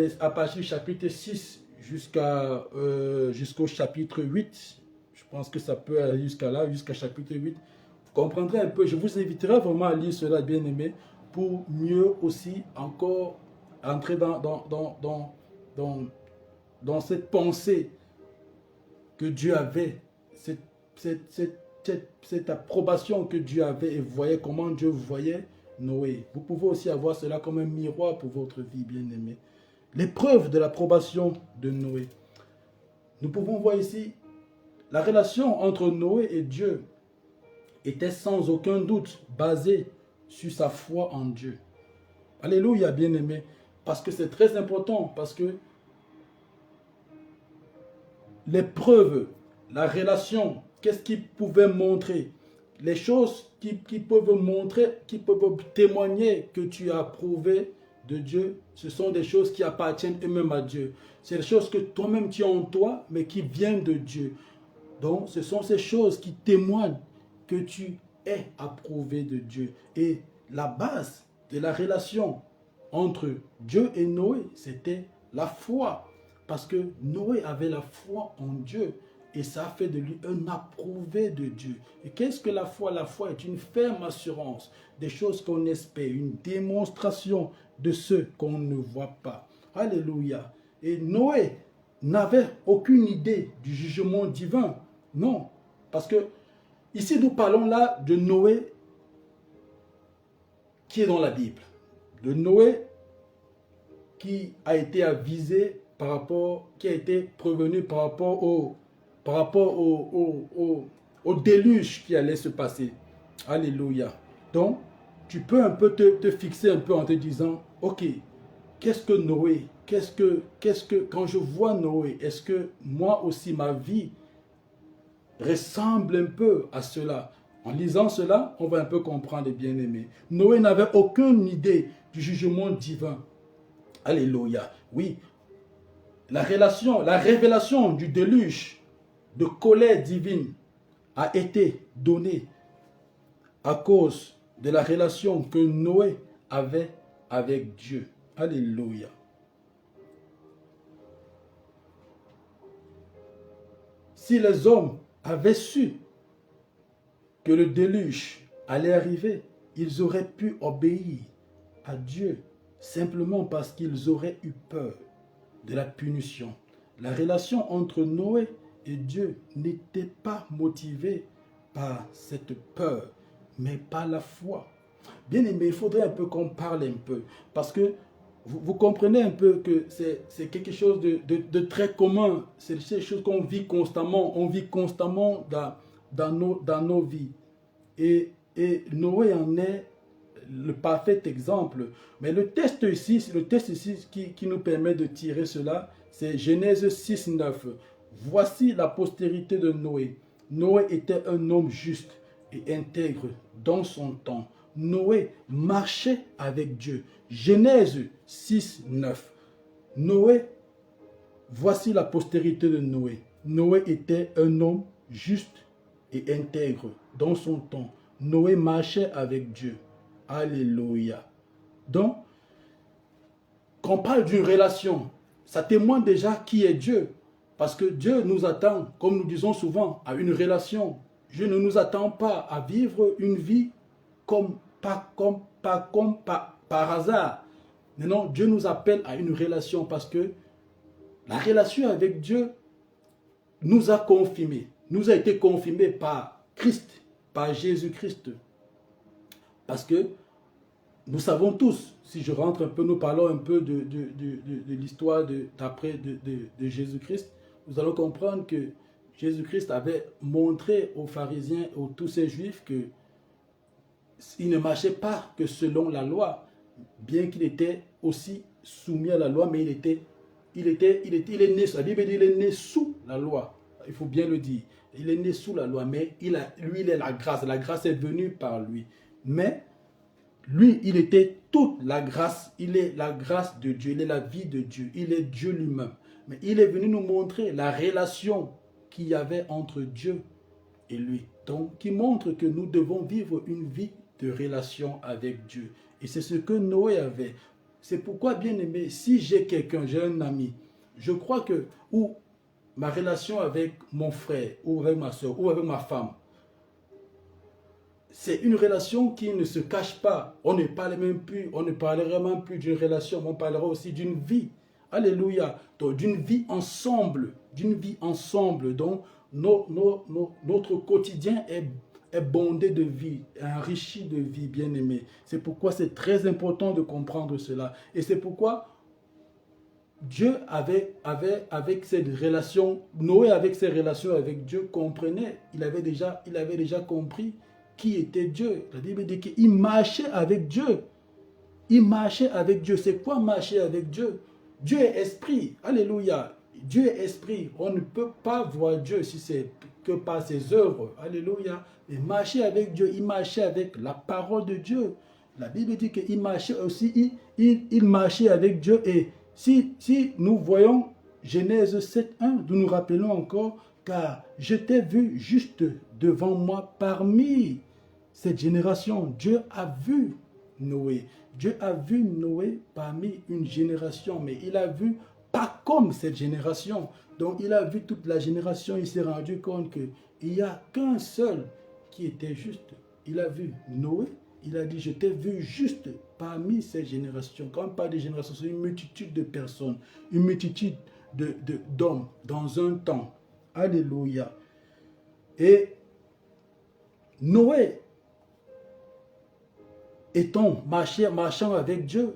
chapitre 6 jusqu'au chapitre 8. Je pense que ça peut aller jusqu'à là, jusqu'à chapitre 8. Vous comprendrez un peu. Je vous inviterai vraiment à lire cela, bien aimé, pour mieux aussi encore entrer dans cette pensée que Dieu avait, cette approbation que Dieu avait et voyait comment Dieu voyait Noé. Vous pouvez aussi avoir cela comme un miroir pour votre vie, bien-aimé. L'épreuve de l'approbation de Noé. Nous pouvons voir ici la relation entre Noé et Dieu était sans aucun doute basée sur sa foi en Dieu. Alléluia, bien-aimé. Parce que c'est très important, parce que l'épreuve, la relation, qu'est-ce qu'il pouvait montrer? Les choses qui peuvent montrer, qui peuvent témoigner que tu as approuvé de Dieu, ce sont des choses qui appartiennent eux-mêmes à Dieu. C'est des choses que toi-même tu as en toi, mais qui viennent de Dieu. Donc, ce sont ces choses qui témoignent que tu es approuvé de Dieu. Et la base de la relation entre Dieu et Noé, c'était la foi. Parce que Noé avait la foi en Dieu. Et ça a fait de lui un approuvé de Dieu. Et qu'est-ce que la foi? La foi est une ferme assurance des choses qu'on espère, une démonstration de ce qu'on ne voit pas. Alléluia. Et Noé n'avait aucune idée du jugement divin. Non. Parce que ici, nous parlons là de Noé qui est dans la Bible. De Noé qui a été avisé par rapport, qui a été prévenu par rapport au déluge qui allait se passer. Alléluia. Donc, tu peux un peu te fixer un peu en te disant, ok, qu'est-ce que Noé, quand je vois Noé, est-ce que moi aussi ma vie ressemble un peu à cela? En lisant cela, on va un peu comprendre, bien aimé. Noé n'avait aucune idée du jugement divin. Alléluia. Oui, la révélation du déluge de colère divine a été donnée à cause de la relation que Noé avait avec Dieu. Alléluia. Si les hommes avaient su que le déluge allait arriver, ils auraient pu obéir à Dieu simplement parce qu'ils auraient eu peur de la punition. La relation entre Noé et Dieu n'était pas motivée par cette peur, mais par la foi. Bien aimé, il faudrait un peu qu'on parle un peu, parce que vous comprenez un peu que c'est quelque chose de très commun, c'est des choses qu'on vit constamment, on vit constamment dans nos vies. Et Noé en est le parfait exemple. Mais le texte ici qui nous permet de tirer cela, c'est Genèse 6, 9. Voici la postérité de Noé. Noé était un homme juste et intègre dans son temps. Noé marchait avec Dieu. Genèse 6, 9. Noé, voici la postérité de Noé. Noé était un homme juste et intègre dans son temps. Noé marchait avec Dieu. Alléluia. Donc, quand on parle d'une relation, ça témoigne déjà qui est Dieu. Parce que Dieu nous attend, comme nous disons souvent, à une relation. Dieu ne nous attend pas à vivre une vie par hasard. Mais non, Dieu nous appelle à une relation parce que la relation avec Dieu nous a confirmés, nous a été confirmée par Christ, par Jésus-Christ. Parce que nous savons tous, si je rentre un peu, nous parlons un peu de l'histoire d'après de Jésus-Christ, nous allons comprendre que Jésus-Christ avait montré aux pharisiens, aux tous ces juifs, que il ne marchait pas que selon la loi, bien qu'il était aussi soumis à la loi, mais il est né, la Bible dit il est né sous la loi, il faut bien le dire, il est né sous la loi, mais lui il est la grâce est venue par lui, mais lui il était toute la grâce, il est la grâce de Dieu, il est la vie de Dieu, il est Dieu lui-même, mais il est venu nous montrer la relation qu'il y avait entre Dieu et lui, donc qui montre que nous devons vivre une vie de relation avec Dieu. Et c'est ce que Noé avait. C'est pourquoi, bien aimé, si j'ai quelqu'un, j'ai un ami, je crois que, ou ma relation avec mon frère, ou avec ma soeur, ou avec ma femme, c'est une relation qui ne se cache pas. On ne parle même plus, on ne parlera même plus d'une relation, mais on parlera aussi d'une vie. Alléluia. Donc, d'une vie ensemble. D'une vie ensemble. Donc, notre quotidien est bondé de vie, enrichi de vie, bien aimé. C'est pourquoi c'est très important de comprendre cela. Et c'est pourquoi Dieu avait avec cette relation, Noé avec ses relations avec Dieu comprenait, il avait déjà compris qui était Dieu. La Bible dit qu'il marchait avec Dieu. Il marchait avec Dieu. C'est quoi marcher avec Dieu? Dieu est esprit. Alléluia. Dieu est esprit. On ne peut pas voir Dieu si c'est que par ses œuvres. Alléluia. Et marcher avec Dieu, il marchait avec la parole de Dieu. La Bible dit qu'il marchait aussi, il marchait avec Dieu. Et si nous voyons Genèse 7.1, nous nous rappelons encore, car je t'ai vu juste devant moi parmi cette génération. Dieu a vu Noé. Dieu a vu Noé parmi une génération, mais il a vu pas comme cette génération. Donc il a vu toute la génération, il s'est rendu compte qu'il n'y a qu'un seul qui était juste. Il a vu Noé, il a dit, je t'ai vu juste parmi ces générations. Quand on parle de générations, c'est une multitude de personnes, une multitude d'hommes dans un temps. Alléluia. Et Noé, marchant avec Dieu,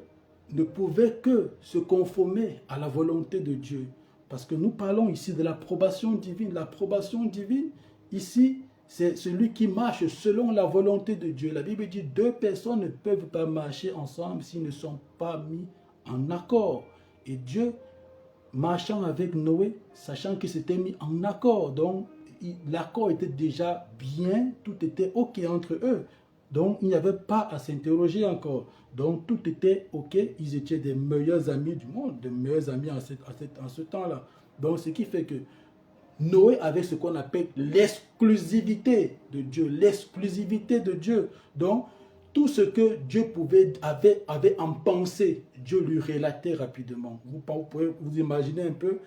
ne pouvait que se conformer à la volonté de Dieu. Parce que nous parlons ici de l'approbation divine. L'approbation divine, ici, c'est celui qui marche selon la volonté de Dieu. La Bible dit, deux personnes ne peuvent pas marcher ensemble s'ils ne sont pas mis en accord. Et Dieu, marchant avec Noé, sachant qu'il s'était mis en accord, donc l'accord était déjà bien, tout était ok entre eux. Donc, il n'y avait pas à s'interroger encore. Donc, tout était ok. Ils étaient des meilleurs amis du monde, des meilleurs amis en ce temps-là. Donc, ce qui fait que Noé avait ce qu'on appelle l'exclusivité de Dieu. L'exclusivité de Dieu. Donc, tout ce que Dieu avait en pensée, Dieu lui relatait rapidement. Vous pouvez vous imaginer un peu,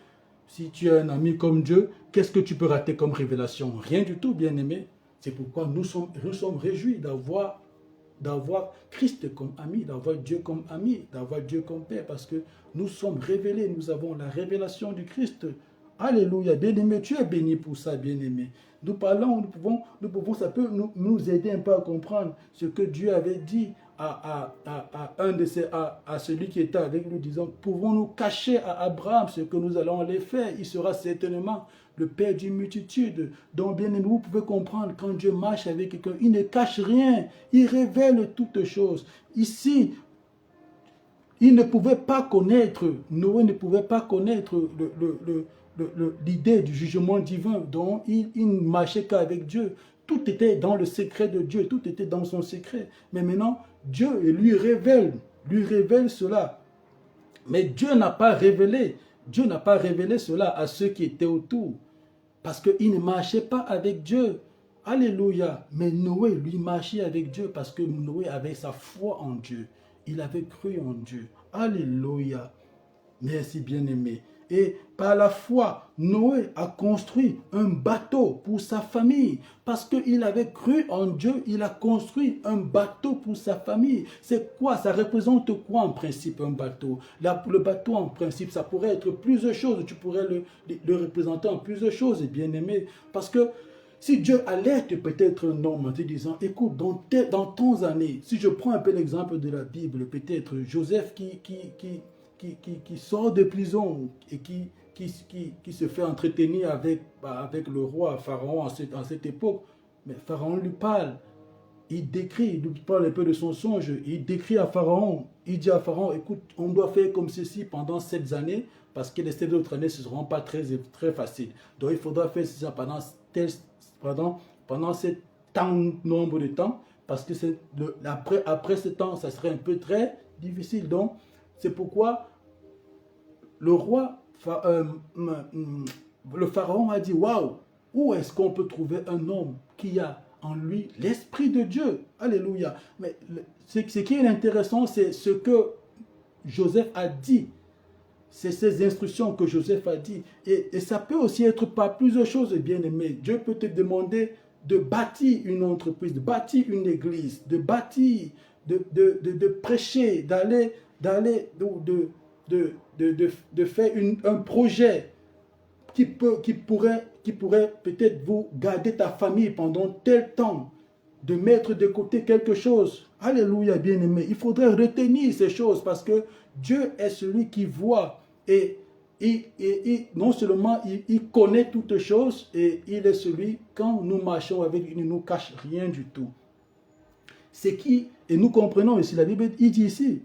si tu as un ami comme Dieu, qu'est-ce que tu peux rater comme révélation? Rien du tout, bien aimé. C'est pourquoi nous sommes réjouis d'avoir Christ comme ami, d'avoir Dieu comme ami, d'avoir Dieu comme Père, parce que nous sommes révélés, nous avons la révélation du Christ Alléluia. Bien-aimé, tu es béni pour ça, bien-aimé. Nous parlons, ça peut nous aider un peu à comprendre ce que Dieu avait dit à celui qui était avec lui, disant, pouvons-nous cacher à Abraham ce que nous allons aller faire? Il sera certainement le Père d'une multitude. Donc, bien aimé, vous pouvez comprendre, quand Dieu marche avec quelqu'un, il ne cache rien, il révèle toutes choses. Ici, il ne pouvait pas connaître, Noé ne pouvait pas connaître l'idée du jugement divin, donc il ne marchait qu'avec Dieu. Tout était dans le secret de Dieu, tout était dans son secret. Mais maintenant, Dieu lui révèle cela. Mais Dieu n'a pas révélé cela à ceux qui étaient autour, parce qu'il ne marchait pas avec Dieu. Alléluia. Mais Noé, lui, marchait avec Dieu parce que Noé avait sa foi en Dieu. Il avait cru en Dieu. Alléluia. Merci, bien-aimé. Et par la foi, Noé a construit un bateau pour sa famille. Parce qu'il avait cru en Dieu, il a construit un bateau pour sa famille. C'est quoi? Ça représente quoi en principe un bateau? Le bateau en principe, ça pourrait être plusieurs choses. Tu pourrais le représenter en plusieurs choses, bien-aimé. Parce que si Dieu alerte peut-être un homme en te disant, écoute, dans ton année, si je prends un peu l'exemple de la Bible, peut-être Joseph qui sort de prison et qui se fait entretenir avec le roi Pharaon en cette époque, mais Pharaon lui parle, il lui parle un peu de son songe, il décrit à Pharaon, il dit à Pharaon, écoute, on doit faire comme ceci pendant 7 années, parce que les 7 autres années, ce ne seront pas très faciles. Donc il faudra faire ça pendant ce nombre de temps, parce que après ce temps, ça serait un peu très difficile. Donc, c'est pourquoi le pharaon a dit, waouh, où est-ce qu'on peut trouver un homme qui a en lui l'Esprit de Dieu? Alléluia. Mais ce qui est intéressant, c'est ce que Joseph a dit. C'est ces instructions que Joseph a dit. Et ça peut aussi être par plusieurs choses, bien aimé. Dieu peut te demander de bâtir une entreprise, de bâtir une église, de bâtir, de prêcher, de faire un projet qui pourrait peut-être vous garder ta famille pendant tel temps, de mettre de côté quelque chose. Alléluia, bien-aimé. Il faudrait retenir ces choses parce que Dieu est celui qui voit et non seulement il connaît toutes choses et il est celui, quand nous marchons avec lui, il ne nous cache rien du tout. Et nous comprenons ici, la Bible, il dit ici,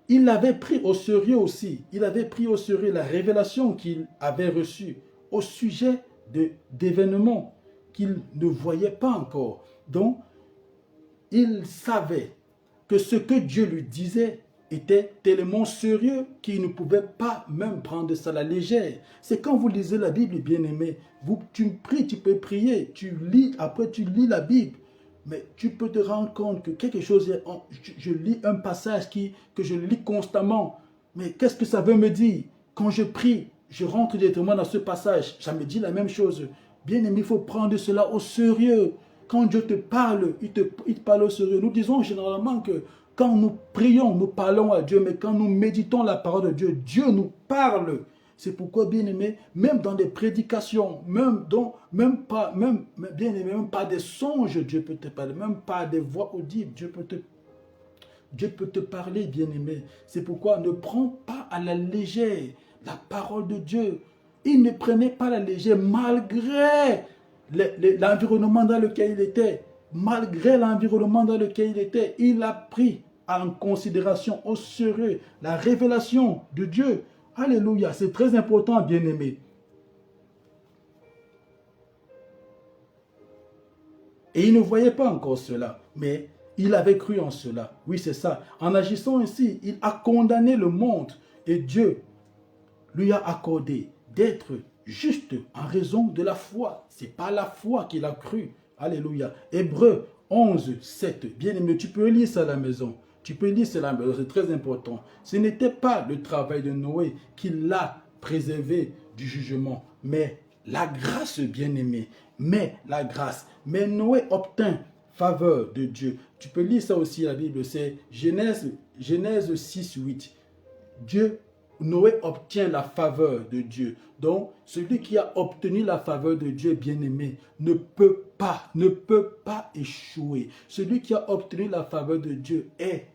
il avait pris au sérieux aussi, il avait pris au sérieux la révélation qu'il avait reçue au sujet d'événements qu'il ne voyait pas encore. Donc, il savait que ce que Dieu lui disait était tellement sérieux qu'il ne pouvait pas même prendre ça à la légère. C'est quand vous lisez la Bible, bien-aimé, tu pries, tu peux prier, tu lis, après tu lis la Bible, mais tu peux te rendre compte que quelque chose, je lis un passage que je lis constamment, mais qu'est-ce que ça veut me dire? Quand je prie, je rentre directement dans ce passage, ça me dit la même chose. Bien-aimé, il faut prendre cela au sérieux. Quand Dieu te parle, il te parle au sérieux. Nous disons généralement que quand nous prions, nous parlons à Dieu, mais quand nous méditons la parole de Dieu, Dieu nous parle. C'est pourquoi, bien-aimé, même dans des prédications, même pas des songes, Dieu peut te parler, même pas des voix audibles, Dieu peut te parler, bien-aimé. C'est pourquoi ne prends pas à la légère la parole de Dieu. Il ne prenait pas à la légère malgré l'environnement dans lequel il était. Malgré l'environnement dans lequel il était, il a pris en considération au sérieux la révélation de Dieu. Alléluia, c'est très important, bien-aimé. Et il ne voyait pas encore cela, mais il avait cru en cela. Oui, c'est ça. En agissant ainsi, il a condamné le monde et Dieu lui a accordé d'être juste en raison de la foi. Ce n'est pas la foi qu'il a cru. Alléluia. Hébreux 11, 7. Bien-aimé, tu peux lire ça à la maison. Tu peux lire ça à la maison, c'est très important. Ce n'était pas le travail de Noé qui l'a préservé du jugement, mais la grâce, bien-aimé. Mais la grâce. Mais Noé obtint faveur de Dieu. Tu peux lire ça aussi, la Bible. C'est Genèse 6, 8. Dieu Noé obtient la faveur de Dieu. Donc, celui qui a obtenu la faveur de Dieu, bien-aimé, ne peut pas échouer. Celui qui a obtenu la faveur de Dieu est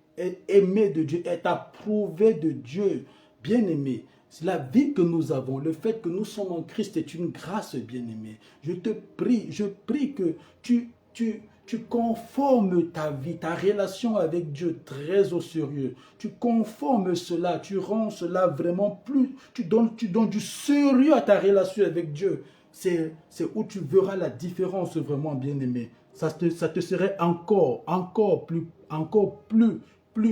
aimé de Dieu, est approuvé de Dieu. Bien-aimé, la vie que nous avons, le fait que nous sommes en Christ est une grâce, bien-aimé. Je prie que tu conformes ta vie, ta relation avec Dieu très au sérieux. Tu conformes cela, tu rends cela vraiment plus, tu donnes du sérieux à ta relation avec Dieu. C'est où tu verras la différence vraiment, bien-aimé. Ça te serait encore plus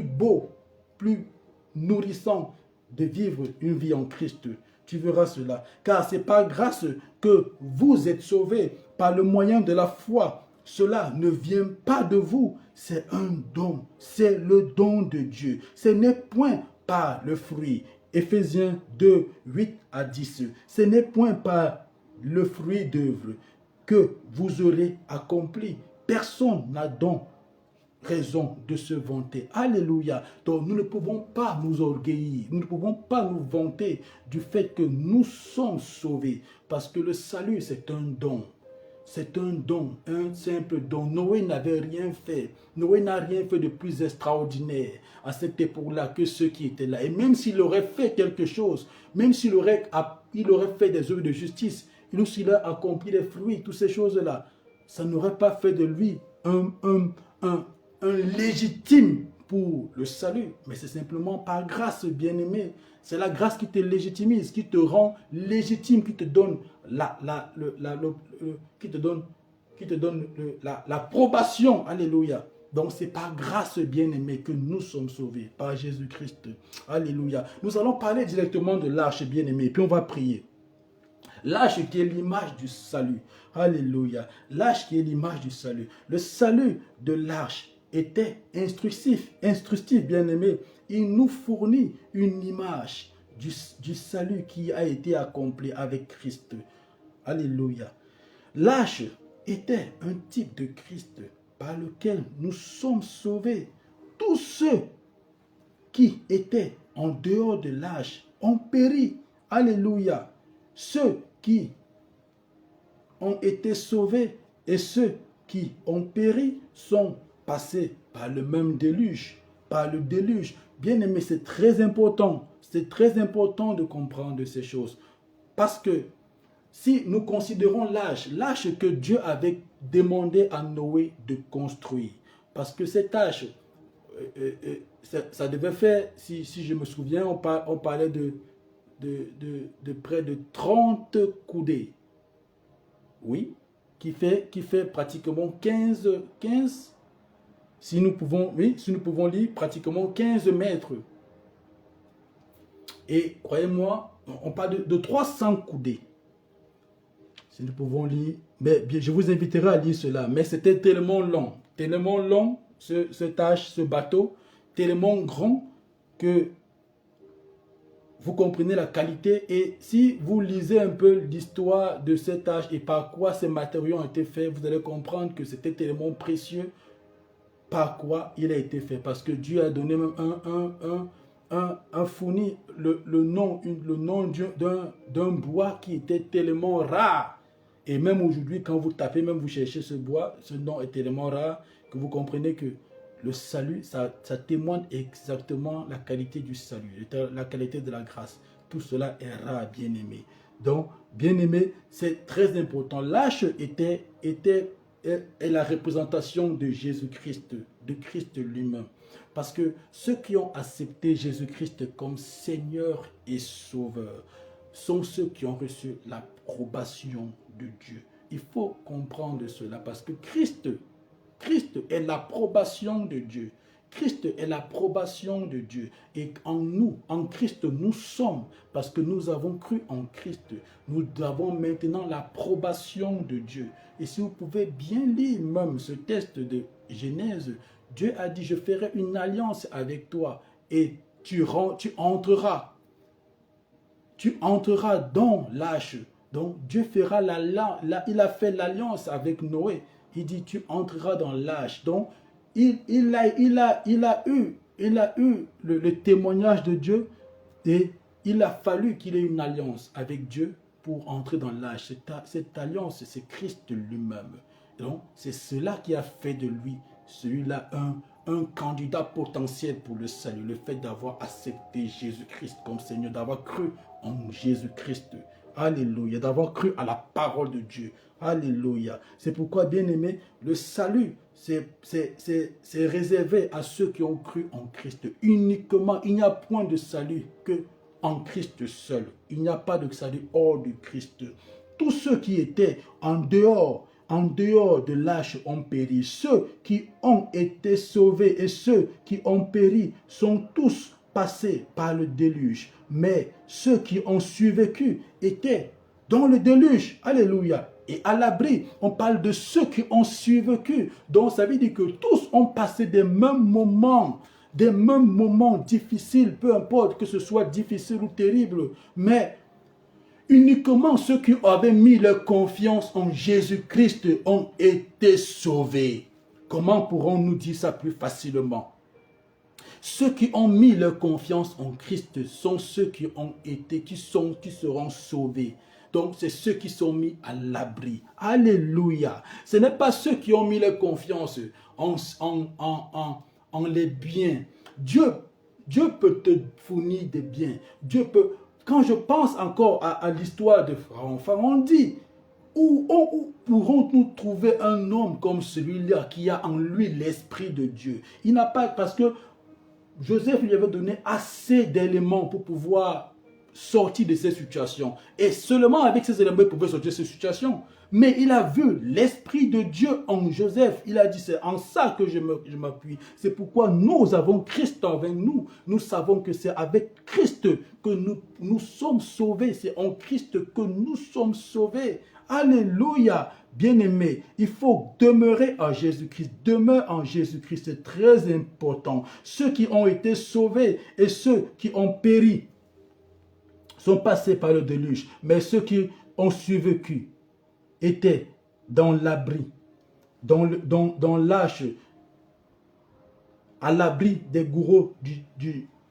beau, plus nourrissant de vivre une vie en Christ. Tu verras cela. Car c'est par grâce que vous êtes sauvés par le moyen de la foi. Cela ne vient pas de vous, c'est un don. C'est le don de Dieu. Ce n'est point par le fruit. Éphésiens 2, 8 à 10. Ce n'est point par le fruit d'œuvre que vous aurez accompli. Personne n'a donc raison de se vanter. Alléluia. Donc nous ne pouvons pas nous orgueillir, nous ne pouvons pas nous vanter du fait que nous sommes sauvés. Parce que le salut, c'est un don. C'est un don, un simple don. Noé n'avait rien fait. Noé n'a rien fait de plus extraordinaire à cette époque-là que ceux qui étaient là. Et même s'il aurait fait quelque chose, même s'il aurait fait des œuvres de justice, s'il a accompli les fruits, toutes ces choses-là, ça n'aurait pas fait de lui un légitime pour le salut. Mais c'est simplement par grâce, bien-aimé. C'est la grâce qui te légitimise, qui te rend légitime, qui te donne l'approbation. Alléluia. Donc c'est par grâce, bien-aimé, que nous sommes sauvés par Jésus-Christ. Alléluia. Nous allons parler directement de l'arche, bien-aimé, puis on va prier. L'arche qui est l'image du salut. Alléluia. L'arche qui est l'image du salut. Le salut de l'arche était instructif, bien-aimé. Il nous fournit une image du salut qui a été accompli avec Christ. Alléluia. L'arche était un type de Christ par lequel nous sommes sauvés. Tous ceux qui étaient en dehors de l'arche ont péri. Alléluia. Ceux qui ont été sauvés et ceux qui ont péri sont passés par le même déluge, par le déluge. Bien aimé, c'est très important de comprendre ces choses. Parce que si nous considérons l'arche que Dieu avait demandé à Noé de construire, parce que cette arche, ça devait faire, si je me souviens, on parlait de près de 30 coudées. Oui, qui fait pratiquement 15, si nous pouvons lire, pratiquement 15 mètres. Et croyez-moi, on parle de 300 coudées. Si nous pouvons lire, mais bien, je vous inviterai à lire cela. Mais c'était tellement long, ce bateau, tellement grand que vous comprenez la qualité. Et si vous lisez un peu l'histoire de cet arche et par quoi ces matériaux ont été faits, vous allez comprendre que c'était tellement précieux par quoi il a été fait. Parce que Dieu a donné même fourni le nom d'un bois qui était tellement rare. Et même aujourd'hui, quand vous tapez, même vous cherchez ce bois, ce nom est tellement rare que vous comprenez que le salut, ça témoigne exactement la qualité du salut, la qualité de la grâce. Tout cela est rare, bien-aimé. Donc, bien-aimé, c'est très important. L'arche est la représentation de Jésus-Christ, de Christ lui-même. Parce que ceux qui ont accepté Jésus-Christ comme Seigneur et Sauveur sont ceux qui ont reçu l'approbation de Dieu. Il faut comprendre cela parce que Christ est l'approbation de Dieu. Christ est l'approbation de Dieu. Et en nous, en Christ, nous sommes, parce que nous avons cru en Christ, nous avons maintenant l'approbation de Dieu. Et si vous pouvez bien lire même ce texte de Genèse, Dieu a dit, je ferai une alliance avec toi et tu entreras dans l'arche. Donc Dieu fera il a fait l'alliance avec Noé. Il dit, tu entreras dans l'arche. Donc, il a eu le témoignage de Dieu et il a fallu qu'il ait une alliance avec Dieu pour entrer dans l'âge. Cette alliance, c'est Christ lui-même. Donc, c'est cela qui a fait de lui, celui-là, un candidat potentiel pour le salut. Le fait d'avoir accepté Jésus-Christ comme Seigneur, d'avoir cru en Jésus-Christ. Alléluia. D'avoir cru à la parole de Dieu. Alléluia. C'est pourquoi, bien aimé, le salut, c'est réservé à ceux qui ont cru en Christ. Uniquement, il n'y a point de salut que en Christ seul. Il n'y a pas de salut hors de Christ. Tous ceux qui étaient en dehors de l'âge ont péri. Ceux qui ont été sauvés et ceux qui ont péri sont tous passés par le déluge. Mais ceux qui ont survécu étaient dans le déluge. Alléluia. Et à l'abri, on parle de ceux qui ont survécu. Donc ça veut dire que tous ont passé des mêmes moments difficiles, peu importe que ce soit difficile ou terrible, mais uniquement ceux qui avaient mis leur confiance en Jésus-Christ ont été sauvés. Comment pourrons-nous dire ça plus facilement? Ceux qui ont mis leur confiance en Christ sont ceux qui seront sauvés. Donc, c'est ceux qui sont mis à l'abri. Alléluia. Ce n'est pas ceux qui ont mis leur confiance en les biens. Dieu peut te fournir des biens. Dieu peut. Quand je pense encore à l'histoire de Pharaon, Pharaon dit, où pourrons-nous trouver un homme comme celui-là qui a en lui l'Esprit de Dieu? Il n'a pas, parce que Joseph lui avait donné assez d'éléments pour pouvoir sortir de ces situations. Et seulement avec ces éléments, il pouvait sortir de ces situations. Mais il a vu l'Esprit de Dieu en Joseph. Il a dit, c'est en ça que je m'appuie. C'est pourquoi nous avons Christ avec nous. Nous savons que c'est avec Christ que nous sommes sauvés. C'est en Christ que nous sommes sauvés. Alléluia. Bien-aimé, il faut demeurer en Jésus-Christ. Demeure en Jésus-Christ, c'est très important. Ceux qui ont été sauvés et ceux qui ont péri sont passés par le déluge. Mais ceux qui ont survécu étaient dans l'abri, dans l'âge, à l'abri des gourous,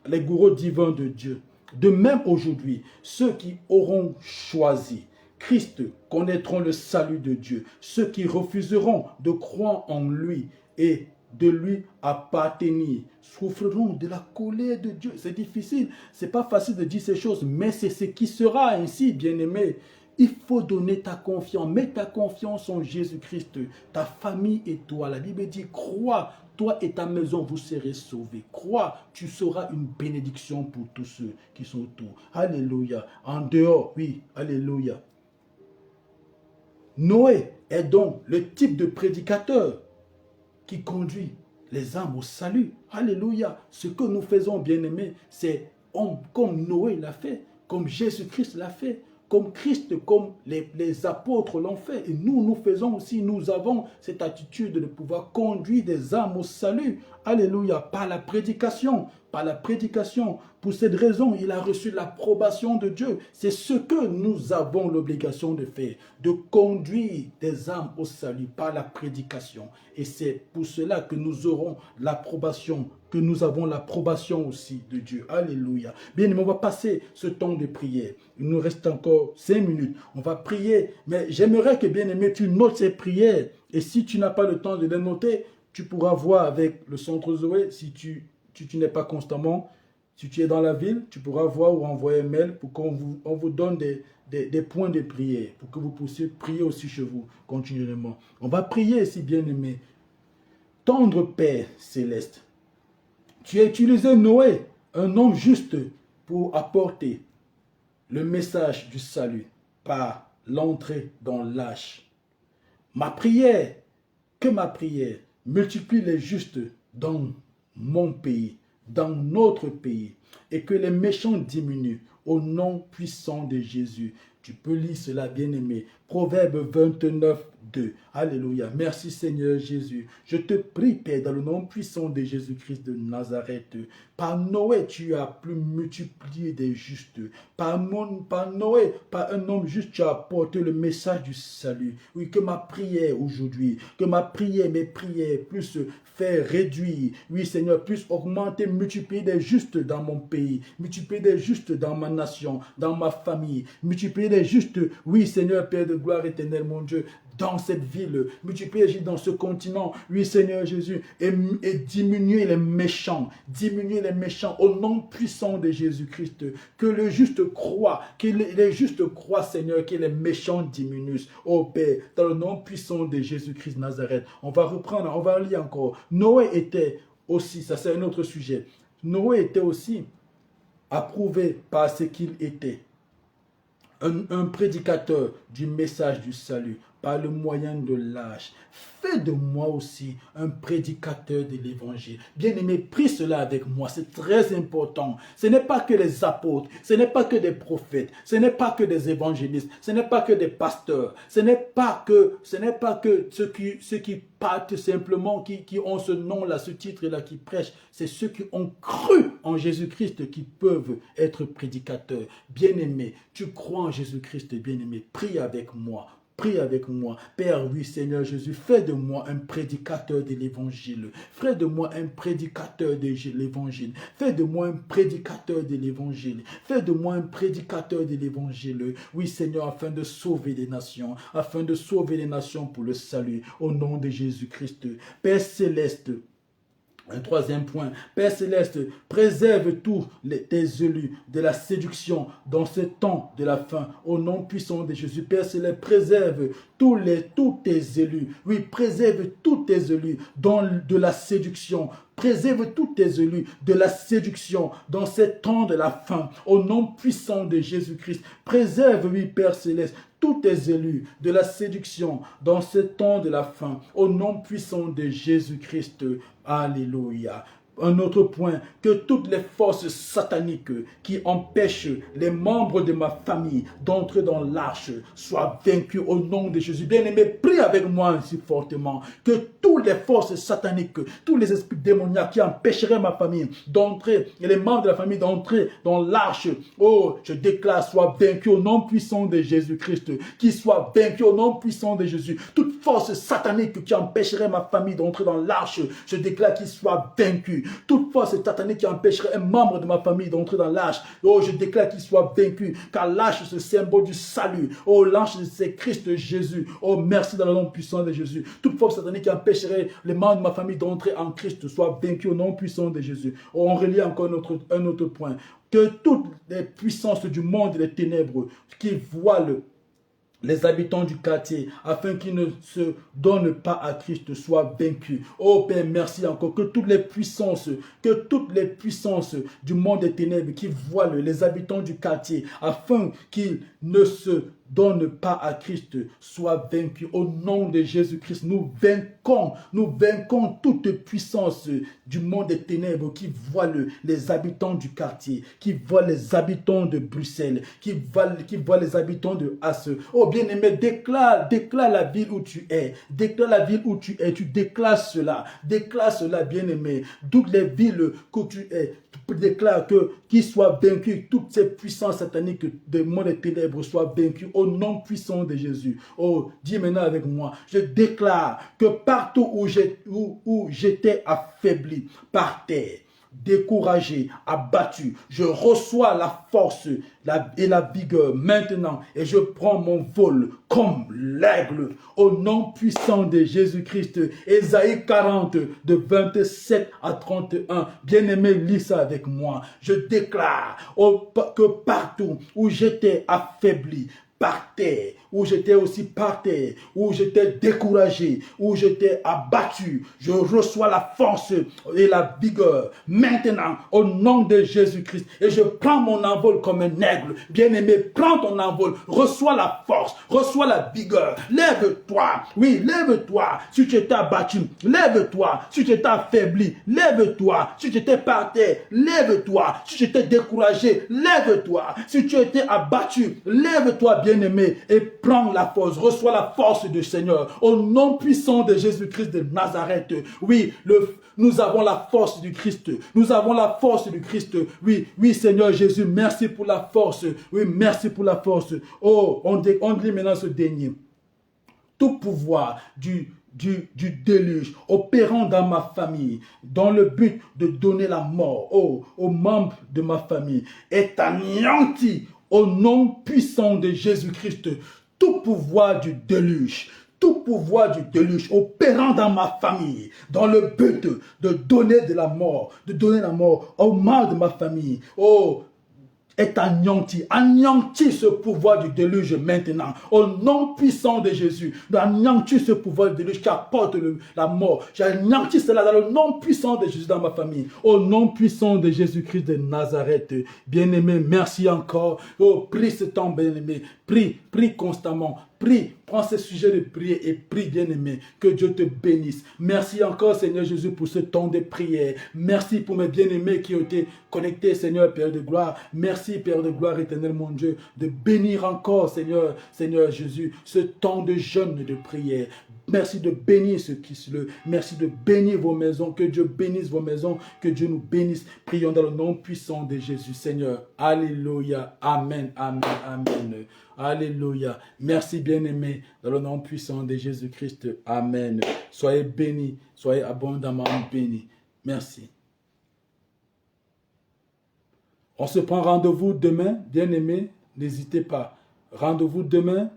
les gourous divins de Dieu. De même aujourd'hui, ceux qui auront choisi Christ connaîtront le salut de Dieu. Ceux qui refuseront de croire en lui et de lui appartenir souffriront de la colère de Dieu. C'est difficile, c'est pas facile de dire ces choses, mais c'est ce qui sera ainsi, bien-aimé. Il faut donner ta confiance, mets ta confiance en Jésus-Christ, ta famille et toi. La Bible dit, crois, toi et ta maison, vous serez sauvés. Crois, tu seras une bénédiction pour tous ceux qui sont autour. Alléluia. En dehors, oui, alléluia. Noé est donc le type de prédicateur qui conduit les âmes au salut. Alléluia. Ce que nous faisons, bien-aimés, c'est comme Noé l'a fait, comme Jésus-Christ l'a fait, comme Christ, comme les apôtres l'ont fait. Et nous faisons aussi, nous avons cette attitude de pouvoir conduire des âmes au salut. Alléluia. Par la prédication. Par la prédication. Pour cette raison, il a reçu l'approbation de Dieu. C'est ce que nous avons l'obligation de faire, de conduire des âmes au salut par la prédication. Et c'est pour cela que nous aurons l'approbation, que nous avons l'approbation aussi de Dieu. Alléluia. Bien, on va passer ce temps de prière. Il nous reste encore 5 minutes. On va prier, mais j'aimerais que, bien aimé, tu notes ces prières. Et si tu n'as pas le temps de les noter, tu pourras voir avec le centre Zoé, si tu n'es pas constamment, si tu es dans la ville, tu pourras voir ou envoyer un mail pour qu'on vous donne des points de prière, pour que vous puissiez prier aussi chez vous continuellement. On va prier ici, bien-aimé. Tendre Père céleste, tu as utilisé Noé, un homme juste, pour apporter le message du salut par l'entrée dans l'âge. Ma prière, multiplie les justes dans mon pays, dans notre pays, et que les méchants diminuent au nom puissant de Jésus. Tu peux lire cela, bien-aimé. Proverbe 29, 2. Alléluia. Merci Seigneur Jésus. Je te prie, Père, dans le nom puissant de Jésus-Christ de Nazareth. Par Noé, tu as plus multiplié des justes. Par Noé, par un homme juste, tu as apporté le message du salut. Oui, que ma prière aujourd'hui, que mes prières plus faire réduire, oui Seigneur, plus augmenter, multiplier des justes dans mon pays, multiplier des justes dans ma nation, dans ma famille, multiplier des justes, oui Seigneur, Père de gloire éternelle, mon Dieu, dans cette ville, multiplier dans ce continent, oui Seigneur Jésus, et diminuer les méchants au nom puissant de Jésus-Christ, que le juste croit, que les justes croient Seigneur, que les méchants diminuent, ô Père, dans le nom puissant de Jésus-Christ Nazareth. On va reprendre, on va lire encore. Noé était aussi, ça c'est un autre sujet, Noé était aussi approuvé par ce qu'il était, un prédicateur du message du salut, par le moyen de l'âge. Fais de moi aussi un prédicateur de l'évangile. Bien-aimé, prie cela avec moi, c'est très important. Ce n'est pas que les apôtres, ce n'est pas que des prophètes, ce n'est pas que des évangélistes, ce n'est pas que des pasteurs, ce n'est pas que ceux qui partent simplement, qui ont ce nom-là, ce titre-là, qui prêchent. C'est ceux qui ont cru en Jésus-Christ qui peuvent être prédicateurs. Bien-aimé, tu crois en Jésus-Christ, bien-aimé, prie avec moi. Prie avec moi. Père, oui, Seigneur Jésus, fais de moi un prédicateur de l'évangile. Fais de moi un prédicateur de l'évangile. Fais de moi un prédicateur de l'évangile. Fais de moi un prédicateur de l'évangile. Oui, Seigneur, afin de sauver les nations. Afin de sauver les nations pour le salut. Au nom de Jésus-Christ. Père céleste, un troisième point, Père Céleste, préserve tous tes élus de la séduction dans ce temps de la fin. Au nom puissant de Jésus, Père Céleste, préserve tous tes élus. Oui, préserve tous tes élus de la séduction. Préserve tous tes élus de la séduction dans ce temps de la fin. Au nom puissant de Jésus-Christ, préserve, oui, Père Céleste, tous tes élus de la séduction dans ce temps de la fin. Au nom puissant de Jésus-Christ. Alléluia. Un autre point, que toutes les forces sataniques qui empêchent les membres de ma famille d'entrer dans l'arche soient vaincues au nom de Jésus. Bien-aimé, prie avec moi ainsi fortement, que toutes les forces sataniques, tous les esprits démoniaques qui empêcheraient ma famille d'entrer, et les membres de la famille d'entrer dans l'arche, oh, je déclare, soient vaincus au nom puissant de Jésus-Christ, qu'ils soient vaincus au nom puissant de Jésus. Toute force satanique qui empêcherait ma famille d'entrer dans l'arche, je déclare qu'ils soient vaincus. Toute force satanique qui empêcherait un membre de ma famille d'entrer dans l'arche, oh, je déclare qu'il soit vaincu, car l'arche, c'est le symbole du salut. Oh, l'arche, c'est Christ Jésus. Oh, merci dans le nom puissant de Jésus. Toute force satanique qui empêcherait les membres de ma famille d'entrer en Christ soit vaincu au nom puissant de Jésus. Oh, on relie encore un autre point. Que toutes les puissances du monde des ténèbres qui voilent les habitants du quartier, afin qu'ils ne se donnent pas à Christ, soient vaincus. Oh Père, merci encore, que toutes les puissances du monde des ténèbres qui voilent les habitants du quartier, afin qu'ils ne se donnent pas à Christ, soient vaincus. Au nom de Jésus-Christ, nous vainquons toute puissance du monde des ténèbres qui voile les habitants du quartier, qui voile les habitants de Bruxelles, qui voile les habitants de Hasse. Oh bien-aimé, déclare la ville où tu es, déclare la ville où tu es, tu déclares cela, bien-aimé, toutes les villes que tu es, tu déclares qu'ils soient vaincus, toutes ces puissances sataniques du monde des ténèbres soient vaincues au nom puissant de Jésus. Oh, dis maintenant avec moi, je déclare que partout où j'étais affaibli par terre, découragé, abattu, je reçois la force et la vigueur maintenant et je prends mon vol comme l'aigle au nom puissant de Jésus-Christ. Ésaïe 40 de 27 à 31. Bien-aimé, lis ça avec moi. Je déclare que partout où j'étais affaibli par terre, où j'étais aussi par terre, où j'étais découragé, où j'étais abattu. Je reçois la force et la vigueur maintenant au nom de Jésus-Christ. Et je prends mon envol comme un aigle. Bien-aimé, prends ton envol. Reçois la force, reçois la vigueur. Lève-toi. Oui, lève-toi. Si tu étais abattu, lève-toi. Si tu étais affaibli, lève-toi. Si tu étais par terre, lève-toi. Si tu étais découragé, lève-toi. Si tu étais abattu, lève-toi, bien-aimé, et prends la force. Reçois la force du Seigneur. Au nom puissant de Jésus-Christ de Nazareth. Oui, nous avons la force du Christ. Nous avons la force du Christ. Oui, oui, Seigneur Jésus, merci pour la force. Oui, merci pour la force. Oh, on dit maintenant ce dernier. Tout pouvoir du déluge opérant dans ma famille, dans le but de donner la mort aux membres de ma famille, est anéanti au nom puissant de Jésus-Christ. Tout pouvoir du déluge, tout pouvoir du déluge opérant dans ma famille, dans le but de donner la mort aux membres de ma famille. Oh, est anéanti. Anéantis ce pouvoir du déluge maintenant. Au nom puissant de Jésus. Anéantis ce pouvoir du déluge qui apporte la mort. J'anéantis cela dans le nom puissant de Jésus dans ma famille. Au nom puissant de Jésus-Christ de Nazareth. Bien-aimé, merci encore. Oh, prie ce temps, bien-aimé. Prie, prie constamment. Prie, prends ce sujet de prière et prie, bien-aimé, que Dieu te bénisse. Merci encore, Seigneur Jésus, pour ce temps de prière. Merci pour mes bien-aimés qui ont été connectés, Seigneur, Père de gloire. Merci, Père de gloire éternel, mon Dieu, de bénir encore, Seigneur, Seigneur Jésus, ce temps de jeûne et de prière. Merci de bénir ceux qui se lèvent. Merci de bénir vos maisons. Que Dieu bénisse vos maisons. Que Dieu nous bénisse. Prions dans le nom puissant de Jésus, Seigneur. Alléluia. Amen. Amen. Amen. Alléluia. Merci, bien-aimés. Dans le nom puissant de Jésus-Christ. Amen. Soyez bénis. Soyez abondamment bénis. Merci. On se prend rendez-vous demain, bien-aimés. N'hésitez pas. Rendez-vous demain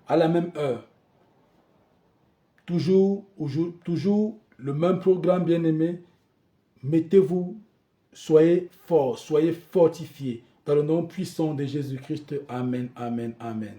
à la même heure. Toujours le même programme, bien-aimé. Mettez-vous, soyez forts, soyez fortifiés. Dans le nom puissant de Jésus-Christ. Amen, amen, amen.